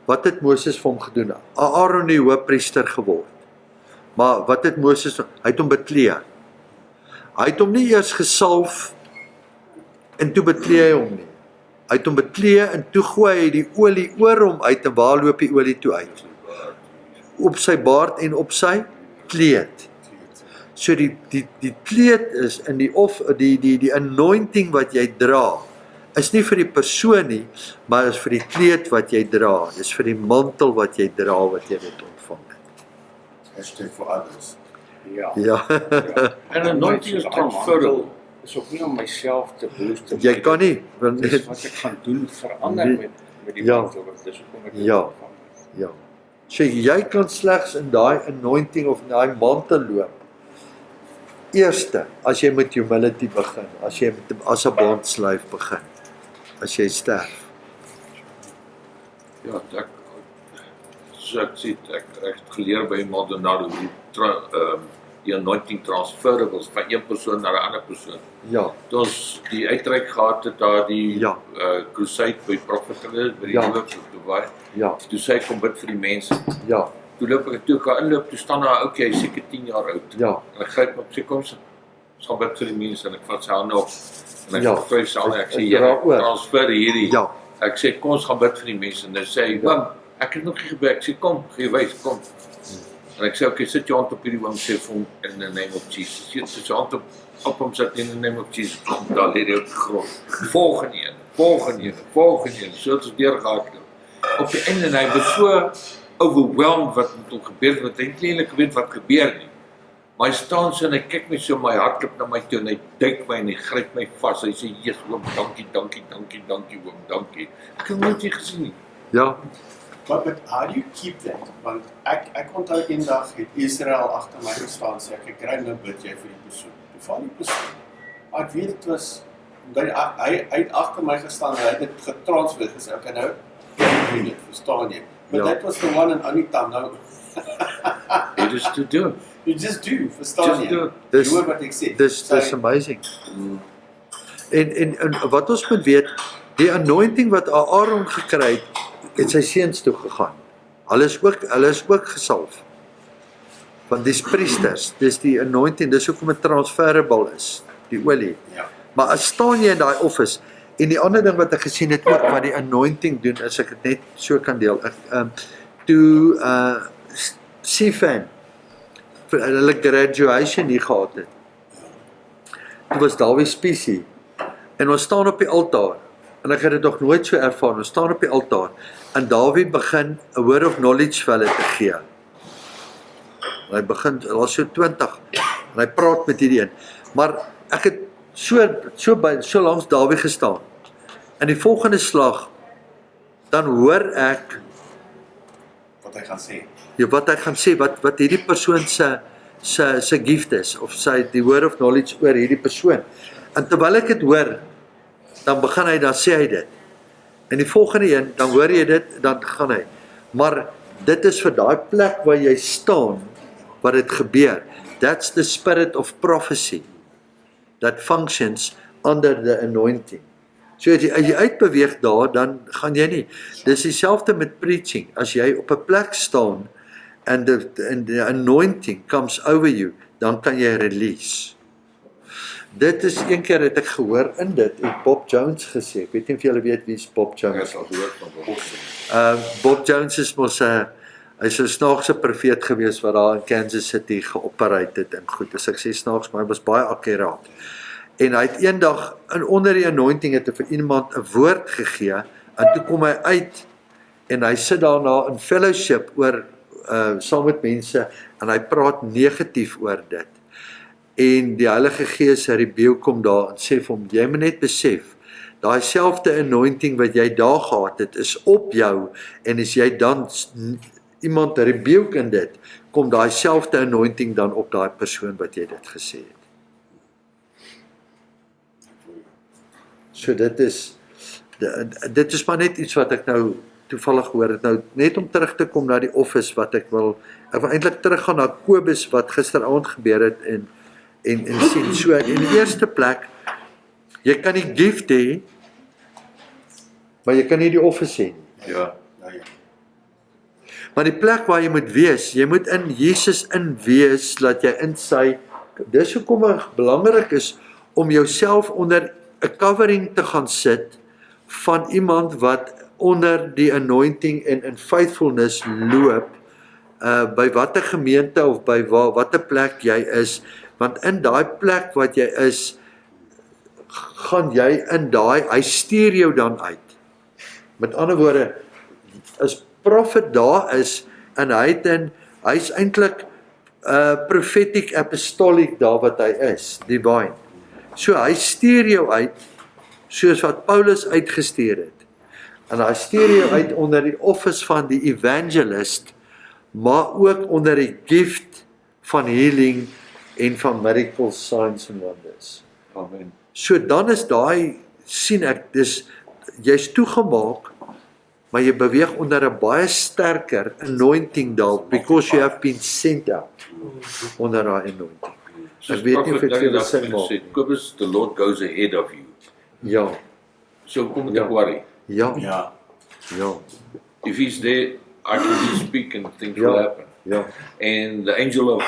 wat het Moses vir hom gedoen? Aaron die hoofpriester geword. Maar wat het Moses, hy het hom bekleed. Hy het hom nie eers gesalf en toe bekleed hy hom nie. Hy het hom bekleed en toe gooi hy die olie oor hom uit en waar loop die olie toe uit? Op sy baard en op sy kleed. So die kleed is in die anointing wat jy dra, is nie vir die persoon nie, maar is vir die kleed wat jy dra. Dis vir die mantel wat jy dra wat jy dit ontvang het. Hashtag for others. Ja. Ja. En anointing is transferable. Is ook nie om myself te boost. Jy kan nie, want Dis wat ek gaan doen verander met die Ja. mantel. Dis hoekom ek Ja. dit ontvang. ja. So jy kan slegs in daai anointing of in daai mantel loop. Eerste, as jy met humility begin, as jy as 'n bondslaaf begin, as jy sterf. Ja, ek so ek sê, ek het geleer by Maldonado, die anointing transferables van een persoon na 'n ander persoon. Ja, Toe ons die uitreik gehad het daar die Ja. crusade by Prophet Ellis, by die Ja. Loops op Dubai. ja, Toe sê hy kom bid vir die mense. ja, Toe loop ek toe ek inloop, toe staan daar 'n ouetjie, hy's seker 10 jaar oud. ja, En ek gryp hom op, sê kom ons gaan bid vir die mense en ek vat sy hande op. En ek Ja. vryf sy hande, ek sê Ek Here, dra oor. transfer hierdie. ja, Ek sê kom ons gaan bid vir die mense en dan sê hy, "Wim, ek het nog nie gebid." Ek sê kom, gee wys, kom. En ek sê, "Okay, sit jou hand op hierdie oom," sê vir hom in the name of Jesus. Sit jou hand op hom sit in the name of Jesus. Kom daar lê hy op die grond. Volgende een, so het ons deurgehardloop. Op die einde en hy was so overwhelmed wat met hom gebeur het, want hy het nie eintlik geweet wat gebeur nie. Maar hy staan so en hy kyk my so, my hart klop na my toe en hy duik my en hy gryp my vas. Hy sê, "Jesus, oom, dankie oom, dankie." Ek het hom nooit weer gesien nie. ja, But how do you keep that? Want ek onthou eendag het Israel agter my gestaan sê ek kry nou bid jy vir die persoon. Toe val die persoon. Maar ek weet dit was hy het agter my gestaan en hy het dit getransfer gesê ek nou doen dit, verstaan jy? But Ja. that was the one and only time nou. It is to do. You just do, verstaan Just jy? do. Dis- Jy hoor wat ek sê. dis amazing. En wat ons moet weet, die anointing wat Aaron gekry het sy seuns toe gegaan. Hulle is ook gesalf. Van die priesters, dis die anointing, dis hoekom dit transferable is, die olie. Ja. Maar as staan jy in daai office en die ander ding wat ek gesien het ook wat die anointing doen, as ek dit net so kan deel. Toe Sifan hulle graduation hier gehad het. Toe was Dawie Spisie en ons staan op die altaar en ek het dit nog nooit so ervaar. Ons staan op die altaar en Dawie begin 'n word of knowledge vir hulle te gee. En hy begin, was so 20 en hy praat met hierdie een. Maar ek het so langs Dawie gestaan. In die volgende slag dan hoor ek Wat hy gaan sê. wat hy gaan sê, wat hierdie persoon se gift is, of die word of knowledge oor hierdie persoon. En terwyl ek dit hoor, dan sê hy dit. En die volgende een, dan hoor jy dit, dan gaan hy. Maar dit is vir daai plek waar jy staan, wat dit gebeur. That's the spirit of prophecy that functions under the anointing. So as jy uitbeweeg daar, dan gaan jy nie. Dis dieselfde met preaching. As jy op 'n plek staan and the anointing comes over you, dan kan jy release. Dit is een keer het ek gehoor in dit, het Bob Jones gesê. Ek weet nie of julle weet wie is Bob Ek Jones. het al gehoor van Bob. Bob Jones is mos hy's 'n snaakse profeet gewees wat daar in Kansas City geoperate het en goed. As ek sê snaaks, maar hy was baie akkuraat. En hy het eendag onder die anointing het vir iemand 'n woord gegee en toe kom hy uit en hy sit daarna in fellowship oor saam met mense en hy praat negatief oor dit. En die Heilige Gees se rebuke kom daar en sê vir hom, jy moet net besef, daai selfde anointing wat jy daar gehad het is op jou en as jy dan iemand rebuke in dit, kom daai selfde anointing dan op daai persoon wat jy dit gesê het. So dit is maar net iets wat ek nou toevallig hoor het. Nou net om terug te kom na die office wat ek wil eintlik teruggaan na Kobus wat gisteraand gebeur het en sien. So in die eerste plek, jy kan die gift hê, maar jy kan nie die office hê nie. Ja. Maar die plek waar jy moet wees, jy moet in Jesus in wees, dat jy in sy, dis hoekom het belangrik is om jouself onder 'n covering te gaan sit van iemand wat onder die anointing en in faithfulness loop, by watter gemeente of by watter plek jy is, want in daai plek wat jy is, gaan jy in hy stuur jou dan uit. Met ander woorde, as prophet daar is, en hy's eintlik prophetic apostolic daar wat hy is, divine. So hy stuur jou uit, soos wat Paulus uitgestuur het. En hy stuur jou uit onder die office van die evangelist, maar ook onder die gift van healing en van miracles, signs and wonders. Amen. So dan is daai, sien ek, jy's toegemaak, maar jy beweeg onder 'n baie sterker anointing dalk, because you have been sent out onder daai anointing. Ek weet nie of dit vir julle sin maak. Kobus, the Lord goes ahead of you. Ja, So kom Ja. ek worry. ja, Ja. ja, If he's there, I can just speak and things Ja. will happen. ja, And the angel of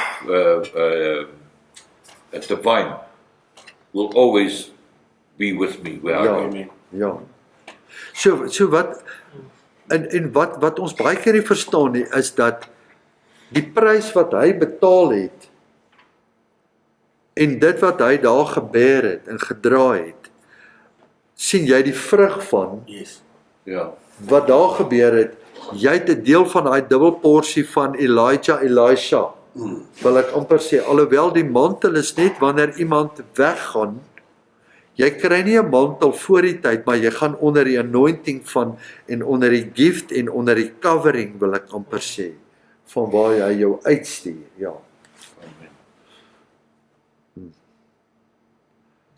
the vine will always be with me where I Ja. go. Amen. ja. So wat en wat ons baie keer nie verstaan nie, is dat die prys wat hy betaal het en dit wat hy daar gebeer het en gedra het, sien jy die vrug van Yes. Ja. wat daar gebeur het. Jy het 'n deel van daai dubbelporsie van Elisha, wil ek amper sê, alhoewel die mantel is net wanneer iemand weggaan. Jy kry nie 'n mantel voor die tyd, maar jy gaan onder die anointing van en onder die gift en onder die covering, wil ek amper sê, van waar hy jou uitstuur. Ja.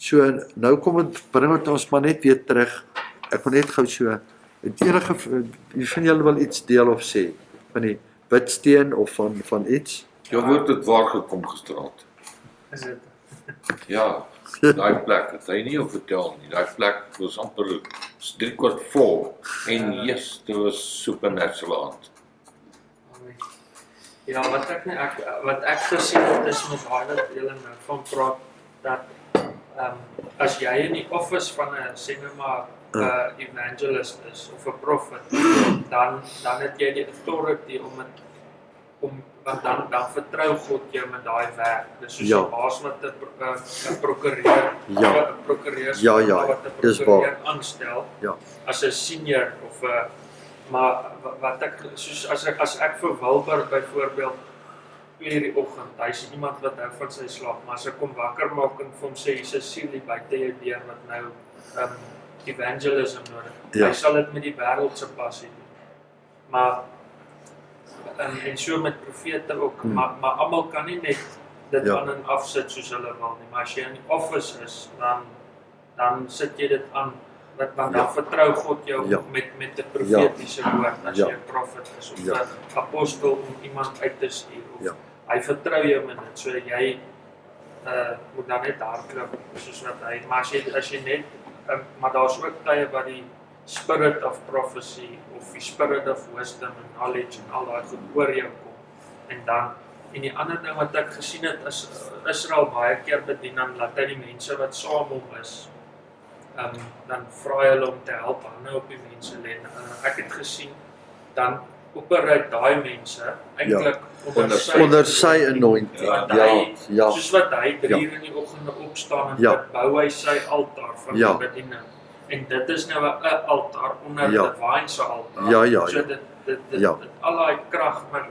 So nou bring dit ons maar net weer terug. Ek wil net gou so, het enige van julle wil iets deel of sê van die witsteen of van iets? Jou woord het waar gekom gisteraand. Is dit? Ja, daai plek, het hy nie op vertel nie. Daai plek was amper 3/4 vol. En yes, dit was supernatural aand. Ja, wat ek gesien het is met daai wat julle nou van praat, dat as jy in die office van 'n sê nou maar evangelist is of 'n prophet, dan het jy die authority want dan vertrou God jou met daai werk. Dis soos 'n Ja. baas wat 'n prokureur, Ja. 'n prokureurs Ja, ja, wat 'n dis waar. prokureur aanstel Ja. as 'n senior of 'n maar wat ek soos as ek vir Wilbur byvoorbeeld 2:00 die oggend, hy's iemand wat hou van sy slaap, maar as ek kom wakker maak en vir hom sê hier's 'n siel hier buite jou deur wat nou evangelism nodig. Ja. Hy sal dit met die wêreld se passie doen. Maar en so met profete ook, maar almal kan nie net dit Ja. aan en afsit soos hulle wil nie, maar as jy in die office is, dan sit jy dit aan, want dan vertrou God jou Ja. met 'n profetiese woord as Ja. jy 'n profet is of Ja. 'n apostel om iemand uit te stuur of Ja. hy vertrou jou met dit, so jy moet dan net hardloop soos wat hy, maar as jy net maar daar's ook tye wat die spirit of prophecy of die spirit of wisdom and knowledge en al daai goed oor jou kom. En die ander ding wat ek gesien het is Israel baie keer bedien dan laat hy die mense wat saam hom is, dan vra hy hulle om te help hande op die mense lê. Ek het gesien dan operate daai mense eintlik Onder sy anointing. Want Ja, hy, ja, soos wat hy 3 in die oggende opstaan en Ja. dit bou hy sy altaar van Ja. die bediening. En dit is nou 'n altaar onder Ja. die Divine se altaar. Ja, ja, So ja. dit Ja. al daai krag, maar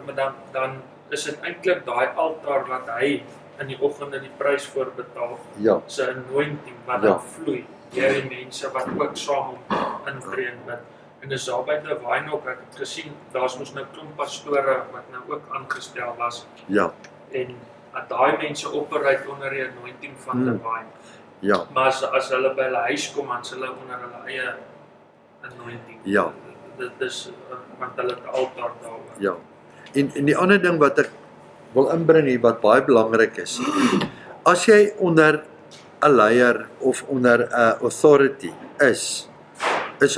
dan is dit eintlik daai altaar wat hy in die oggende die prys voor betaal, ja, sy anointing wat Ja. dan vloei deur die mense wat ook saam hom intree en bid. En dis daar by Divine ook, ek het gesien, daar's mos nou klomp pastore wat nou ook aangestel was ja, en daai mense operate onder die anointing van Divine. ja, Maar as hulle by hulle huis kom, dan is hulle onder hulle eie anointing. Ja. Dit is want hulle het 'n altaar daaroor. ja. En die ander ding wat ek wil inbring hier wat baie belangrik is, as jy onder 'n leier of onder 'n authority is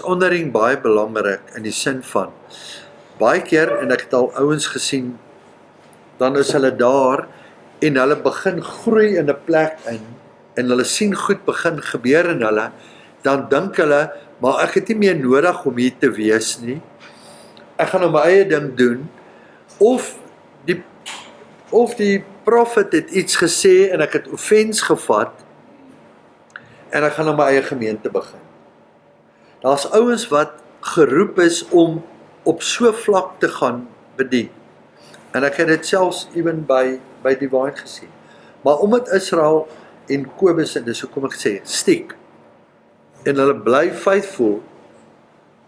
honoring baie belangrik in die sin van baie keer, en ek het al ouens gesien, dan is hulle daar en hulle begin groei in 'n plek in en hulle sien goed begin gebeur in hulle, dan dink hulle, maar ek het nie meer nodig om hier te wees nie. Ek gaan nou my eie ding doen. Of die prophet het iets gesê en ek het offens gevat en ek gaan nou my eie gemeente begin. Daar's ouens wat geroep is om op so vlak te gaan bedien. En ek het dit selfs ewen by Divine gesien. Maar omdat Israel en Kobus, en dis hoekom ek sê, stiek, en hulle bly faithful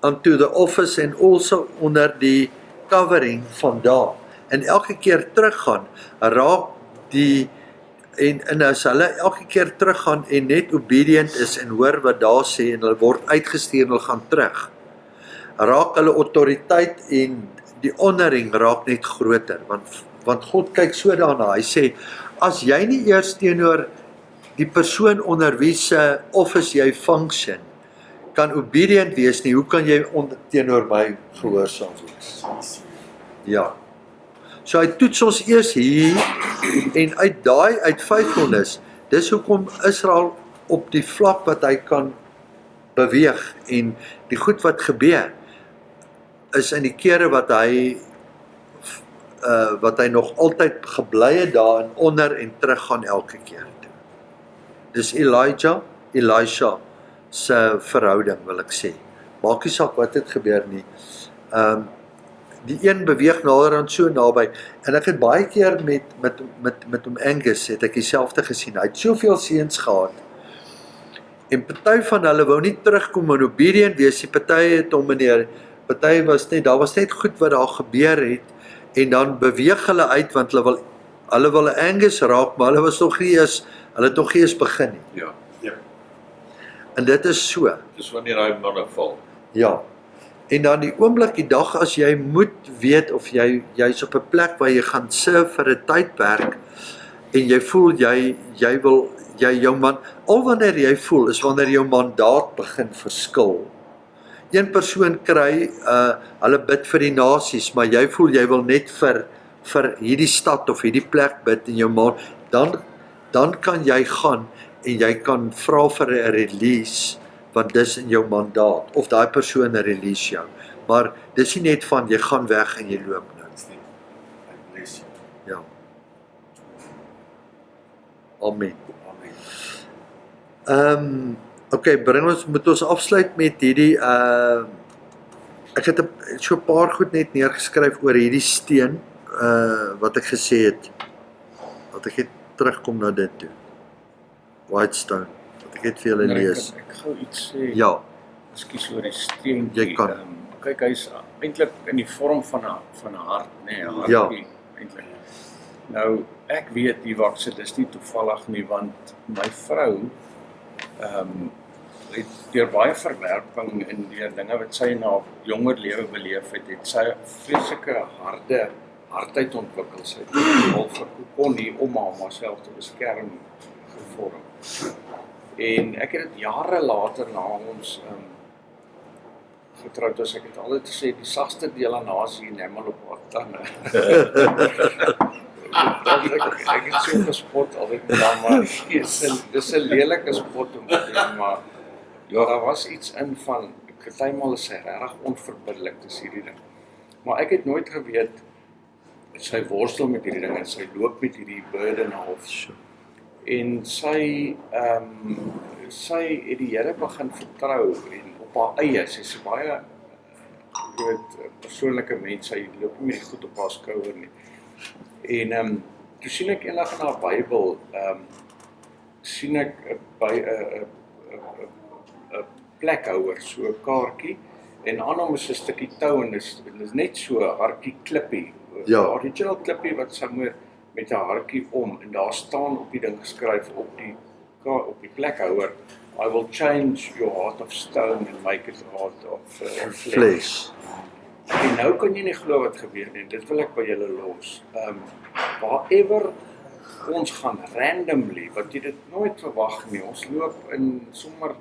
unto the office and also onder die covering van daar, en elke keer teruggaan, raak en as hulle elke keer teruggaan en net obedient is en hoor wat daar sê en hulle word uitgestuur en hulle gaan terug, raak hulle autoriteit en die honoring raak net groter, want God kyk so daarna, hy sê, as jy nie eers teenoor die persoon onder wie se office jy function, kan obedient wees nie, hoe kan jy teenoor my gehoorsaam wees? Ja. So hy toets ons eers hier, en uit faithfulness, dis hoekom Israel op die vlak wat hy kan beweeg, en die goed wat gebeur, is in die kere wat hy nog altyd gebly het daar en onder en teruggaan elke keer. Dis Elisha se verhouding, wil ek sê. Maak nie saak wat het gebeur nie. Die een beweeg nader aan so naby, en ek het baie keer met hom Angus, het ek dieselfde gesien, hy het soveel seuns gehad, en party van hulle wou nie terugkom en obedient wees, die party het hom party was net, daar was net goed wat daar gebeur het, en dan beweeg hulle uit, want hulle wil Angus raak, maar hulle het nog nie eens begin nie. Ja. En dit is so. Dis wanneer hy manne val. Ja. En dan die oomblik, die dag as jy moet weet, of jy's op 'n plek waar jy gaan serve vir 'n tydperk, en jy voel al wanneer jy voel, is wanneer jou mandaat begin verskil. Een persoon kry, hulle bid vir die nasies, maar jy voel jy wil net vir hierdie stad of hierdie plek bid in jou maand, dan kan jy gaan en jy kan vra vir 'n release, want dis in jou mandaat, of daai persoon release jou. Maar dis nie net van, jy gaan weg en jy loop nou. Ja. Amen. Okay, moet ons afsluit met hierdie, ek het so 'n paar goed net neergeskryf oor hierdie steen, wat ek gesê het, wat ek het terugkom na dit toe. White stone, wat ek het vir julle lees. Ek gou iets sê, Ja, ekskuus oor die steentjie. Jy kan. Kyk, hy's eintlik in die vorm van 'n hart, nê, 'n hartjie, Ja. eintlik. Nou, ek weet die wakse, dis nie toevallig nie, want my vrou, het deur baie verwerping en deur dinge wat sy na jonger lewe beleef het sy 'n vreeslike hardheid ontwikkel. Sy het 'n half gekon hier om haarself te beskerm gevorm. En ek het dit jare later na ons getroud as, ek het altyd gesê, die sagste deel aan haar is die enamel op haar tande. Ek het so gespot altyd met haar, maar dis 'n lelike spot om te doen, maar ja, daar was iets in van, partymal is sy regtig onverbiddelik, dis hierdie ding. Maar ek het nooit geweet, sy worstel met hierdie ding, en sy loop met hierdie burden half. En sy het die Here begin vertrou, en op haar eie, sy's baie, persoonlike mens, sy loop nie met die goed op haar skouer nie. En toe sien ek eendag in haar Bybel, sien ek by 'n plekhouer, so 'n kaartjie, en aan hom is 'n stukkie tou, en dis net so 'n hartjie klippie, Ja. 'n original klippie wat somewhere met 'n hartjie om, en daar staan op die ding geskryf op die plekhouer, I will change your heart of stone and make it a heart of flesh. vlees. En nou kan jy nie glo wat gebeur nie, dit wil ek by julle los. Waarever ons gaan randomly, wat jy dit nooit verwag nie, ons loop in sommer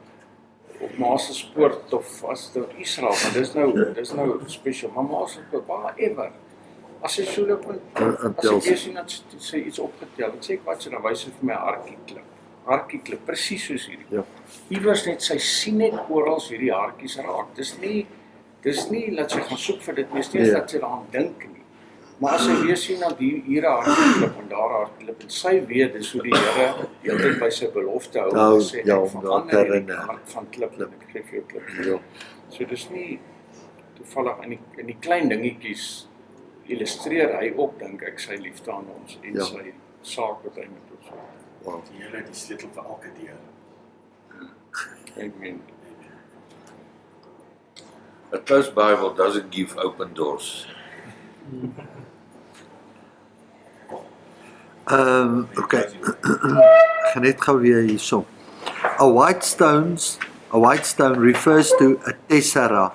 op Maasespoort of as dit Israel, maar dis nou special, maar Maasespoort, waarever. As jy so loop, as ek eers sien dat sy iets opgetel, dan sê ek wat sy, dan wys sy vir my 'n hartjieklip, presies soos hierdie. Ja. Iewers net, sy sien net oral hierdie hartjies raak, dis nie dat sy gaan soek vir dit, dis nie dat sy daaraan dink nie. Maar as sy weer sien dat hier 'n hartklip en daar 'n hartklip, en sy weet dis hoe die Here heeltyd by sy belofte hou, Nou, sê ja, ek om daar verander te hierdie herinner. hart van klip, en ek gee vir jou klip. Ja. So dis nie toevallig in die klein dingetjies illustreer hy ook, dink ek, sy liefde aan ons en Ja. sy saak wat hy met ons het. Wow. Die Here het die sleutel vir elke deur. Amen. A closed Bible doesn't give open doors. Okay. Ek gaan net gou weer hierso. A white stone refers to a tessera.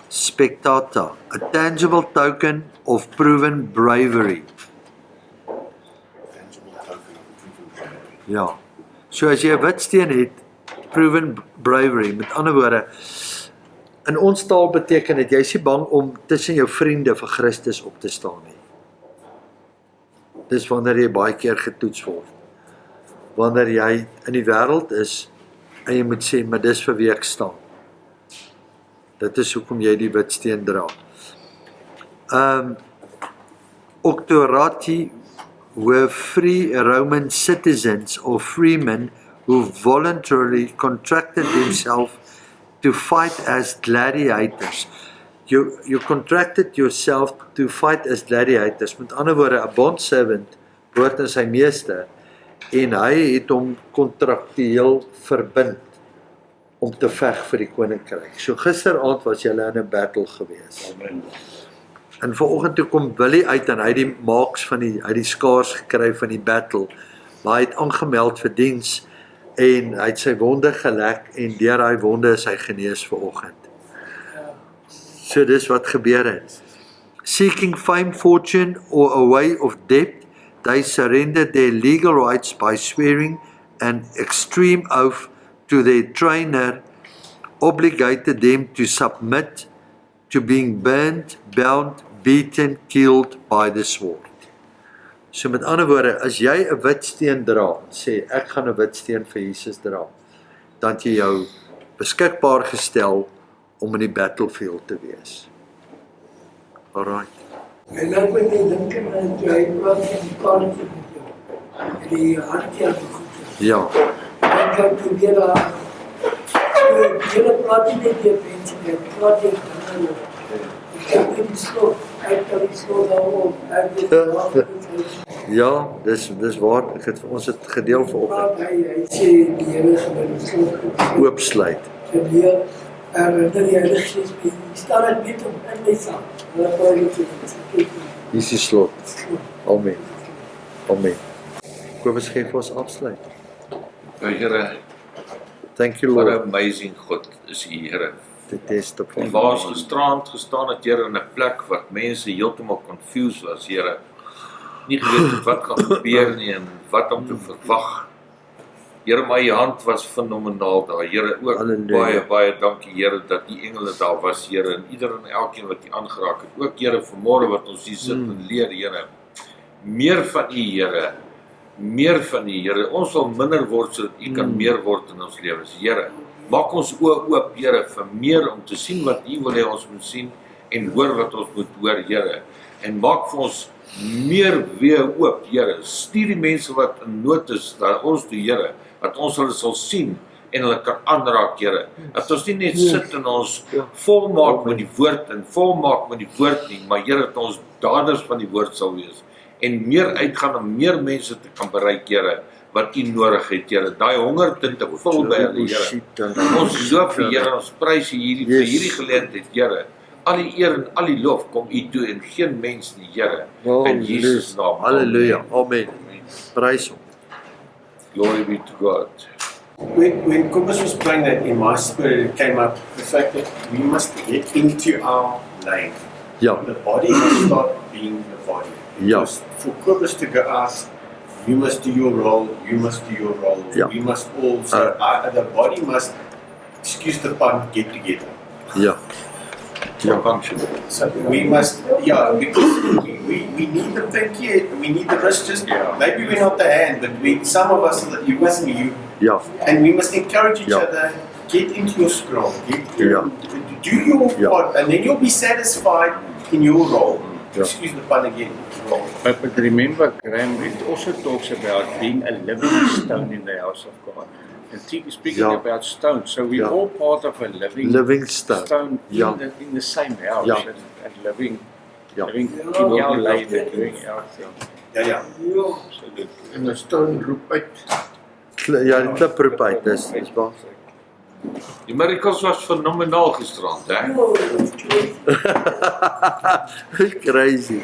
spectata, a tangible token of proven bravery. Ja. So as jy 'n wit steen het, proven bravery, met ander woorde, in ons taal beteken dit jy is nie bang om tussen jou vriende vir Christus op te staan nie. Dis wanneer jy baie keer getoets word. Wanneer jy in die wêreld is en jy moet sê, maar dis vir wie ek staan. Dit is hoekom jy die wit steen dra. Octorati were free Roman citizens or freemen who voluntarily contracted themselves to fight as gladiators. You contracted yourself to fight as gladiators. Met ander woorde, 'n bondservant behoort aan sy meester en hy het hom kontraktueel verbind om te veg vir die koninkryk. So gisteraand was julle in 'n battle gewees. Amen. En vanoggend toe kom Billy uit en hy het die marks van hy het die skaars gekry van die battle. Maar hy het aangemeld vir diens en hy het sy wonde gelek en deur daai wonde is hy genees vanoggend. So dis wat gebeur het. Seeking fame, fortune or a way of debt, they surrendered their legal rights by swearing an extreme oath to their trainer, obligated them to submit to being burned, bound, beaten, killed by the sword. So met ander woorde, as jy 'n wit steen dra, sê ek gaan 'n wit steen vir Jesus dra, dan het jy jou beskikbaar gestel om in die battlefield te wees. Alright. En laat my net dink aan jy praat van die kaartjie met jou. Die hartjie goed. Ja. Dan kan jy weer daar. Jy praat nie met die mense nie, praat jy met hulle. Ek kan nie slot, ek kan nie slot daarop. Ja, dis waar, ek het vir ons het gedeel vanoggend. Hy sê die Here gaan die slot Oopsluit. leer en die Heilige Gees by staan dit net om in my saak. Hulle wou dit sê. Hier is die slot. Amen. Amen. Kobus gee vir ons afsluit. Here, Thank you, what Lord. an amazing God is U, Here. The test of En waar ons gisterand gestaan het, Here, in 'n plek wat mense heeltemal confused was, Here. Nie geweet het wat gaan gebeur nie en wat om te verwag. Here, my hand was fenomenaal daar. Here, ook Halleluja. baie dankie, Here, dat die engele daar was, Here, en ieder en elkeen wat U aangeraak het. Ook, Here, vanmôre wat ons hier sit en leer, Here. Meer van U, Here. Meer van U, Here. Ons wil minder word sodat U kan meer word in ons lewens, Here. Maak ons oë oop, Here, vir meer om te sien wat U wil hê ons moet sien en hoor wat ons moet hoor, Here. En maak vir ons meer weer oop, Here. Stuur die mense wat in nood is na ons toe, Here, dat ons hulle sal sien en hulle kan aanraak, Here. Dat ons nie net sit en ons volmaak met die woord en volmaak met die woord nie, maar Here, dat ons daders van die woord sal wees en meer uitgaan om meer mense te kan bereik, Here, wat U nodig het, Here. Daai honger te vul by hulle, Here. Ons loof U, Here, ons prys U vir hierdie geleentheid, Here. Al die eer en al die lof kom U toe en geen mens nie, Here. In Jesus naam. Halleluja. Amen. Prys hom. Glory be to God. When Kobus was praying that, in my spirit it came up the fact that we must get into our lane. Ja. The body must start being the body. Ja. Because for Kobus to go out, you must do your role, you must do your role. Ja. We must all, so the body must, excuse the pun, get together. Ja. Ja, function. So we must, because we need the pinky, we need the wrist, just, maybe we're not the hand, but some of us, you with me, Ja. and we must encourage each Yeah. other, get into your scroll, Yeah. do your Yeah. part, and then you'll be satisfied in your role. Yeah. Excuse the pun again. Role. But remember, Graham, it also talks about being a living stone in the house of God. And speaking Yeah. about stones, so we're Yeah. all part of a living Livingstone. in, Yeah. in the same house Yeah. and living, Yeah. living in our lane and doing our thing. Yeah. Absolutely. En 'n stone roep uit. Ja, die klip roep uit, dis waar. Die miracles was fenomenaal gisterand, hè? Crazy.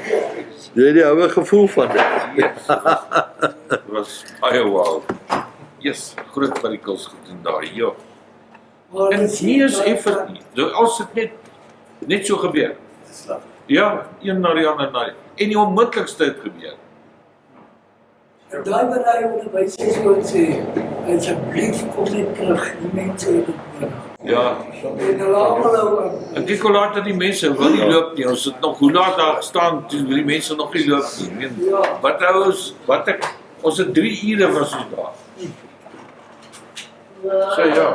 Jy het die ouwe gevoel van dit. Yes. Dit was baie wow. Yes, groot miracles gedoen daar, ja. En nie is effort nie. Als dit net Net so gebeur. Dit is lekker. Ja, een na die ander na die. En die onmiddellikste het gebeur. Daai wat hy onderwysers wil sê, asseblief kom net terug, die mense het dit nodig. Ja. En hulle almal hou aan. En kyk hoe laat het die mense wil nie loop nie. Ons het nog hoe laat daar gestaan, toe wil die mense nog nie loop nie. Meen, wat hou ons, ons het 3 ure was ons daar. So ja.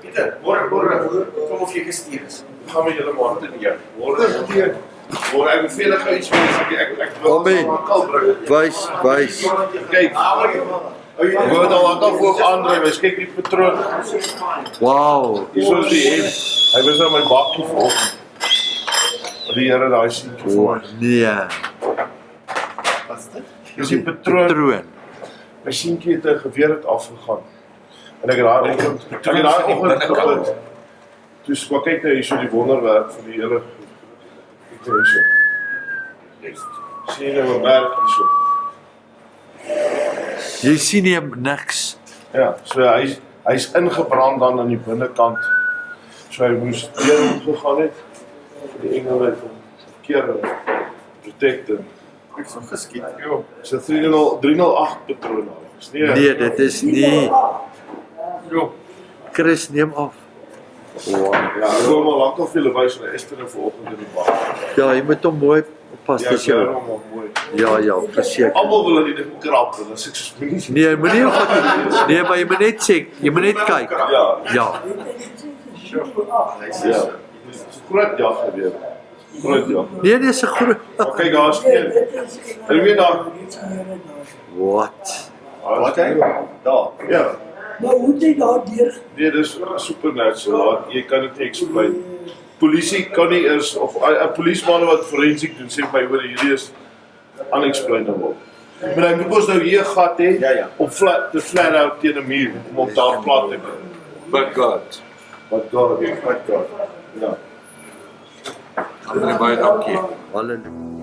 Pieter, môre kom of jy gestuur is. Gaan met julle maar te neer. Môre ek beveel gou iets vir ek wil Amen. Wys. kyk. Ek wou dan wat voor aandryf, kyk die patroon. Wow. Hier is die hemp. Hy was nou my bakkie vol. Die Here daai seentjie vir my. Nee. Wat's dit? Dis die patroon. My seentjie het 'n geweer het afgegaan. En ek het daai oggend gebid. Toe skwak kyk nou hierso die wonderwerk van die hele hierso. Sien jy nou 'n werk hierso? Jy sien nie niks. Ja, so hy's ingebrand dan aan die binnekant. So hy moes deur hom gegaan het. Die engele het hom keer protected. Ek het hom geskiet. Ja. So 308 patrone. Nee, dit is nie. Chris, neem af. Wow. Ja, ek wou maar lankal vir julle wys en Esther vanoggend in die bak. Ja, jy moet hom mooi oppas Ja, dis jou. hom mooi. Ja, verseker. Almal wil in die krap, en as ek so moenie. Nee, moenie nee, maar jy moet net sê, jy moet net kyk. Ja. Ja. Dis 'n groot jag gebeur. Groot jag. Nee, dis 'n groot. Maar kyk daar's een. En weet daar. Wat? Wat hy? Daar. Ja. Maar hoe het jy daardeur? Nee, dis supernatural. Jy kan dit nie explain. Polisie kan nie eers of 'n polisieman wat forensiek doen sê my hoor hierdie is unexplainable. Maar dan moet ons nou hier 'n gat hê op te flat out teen 'n muur om op daar plat te kry. But God. Wat God. Ja. Baie dankie. Halleluja.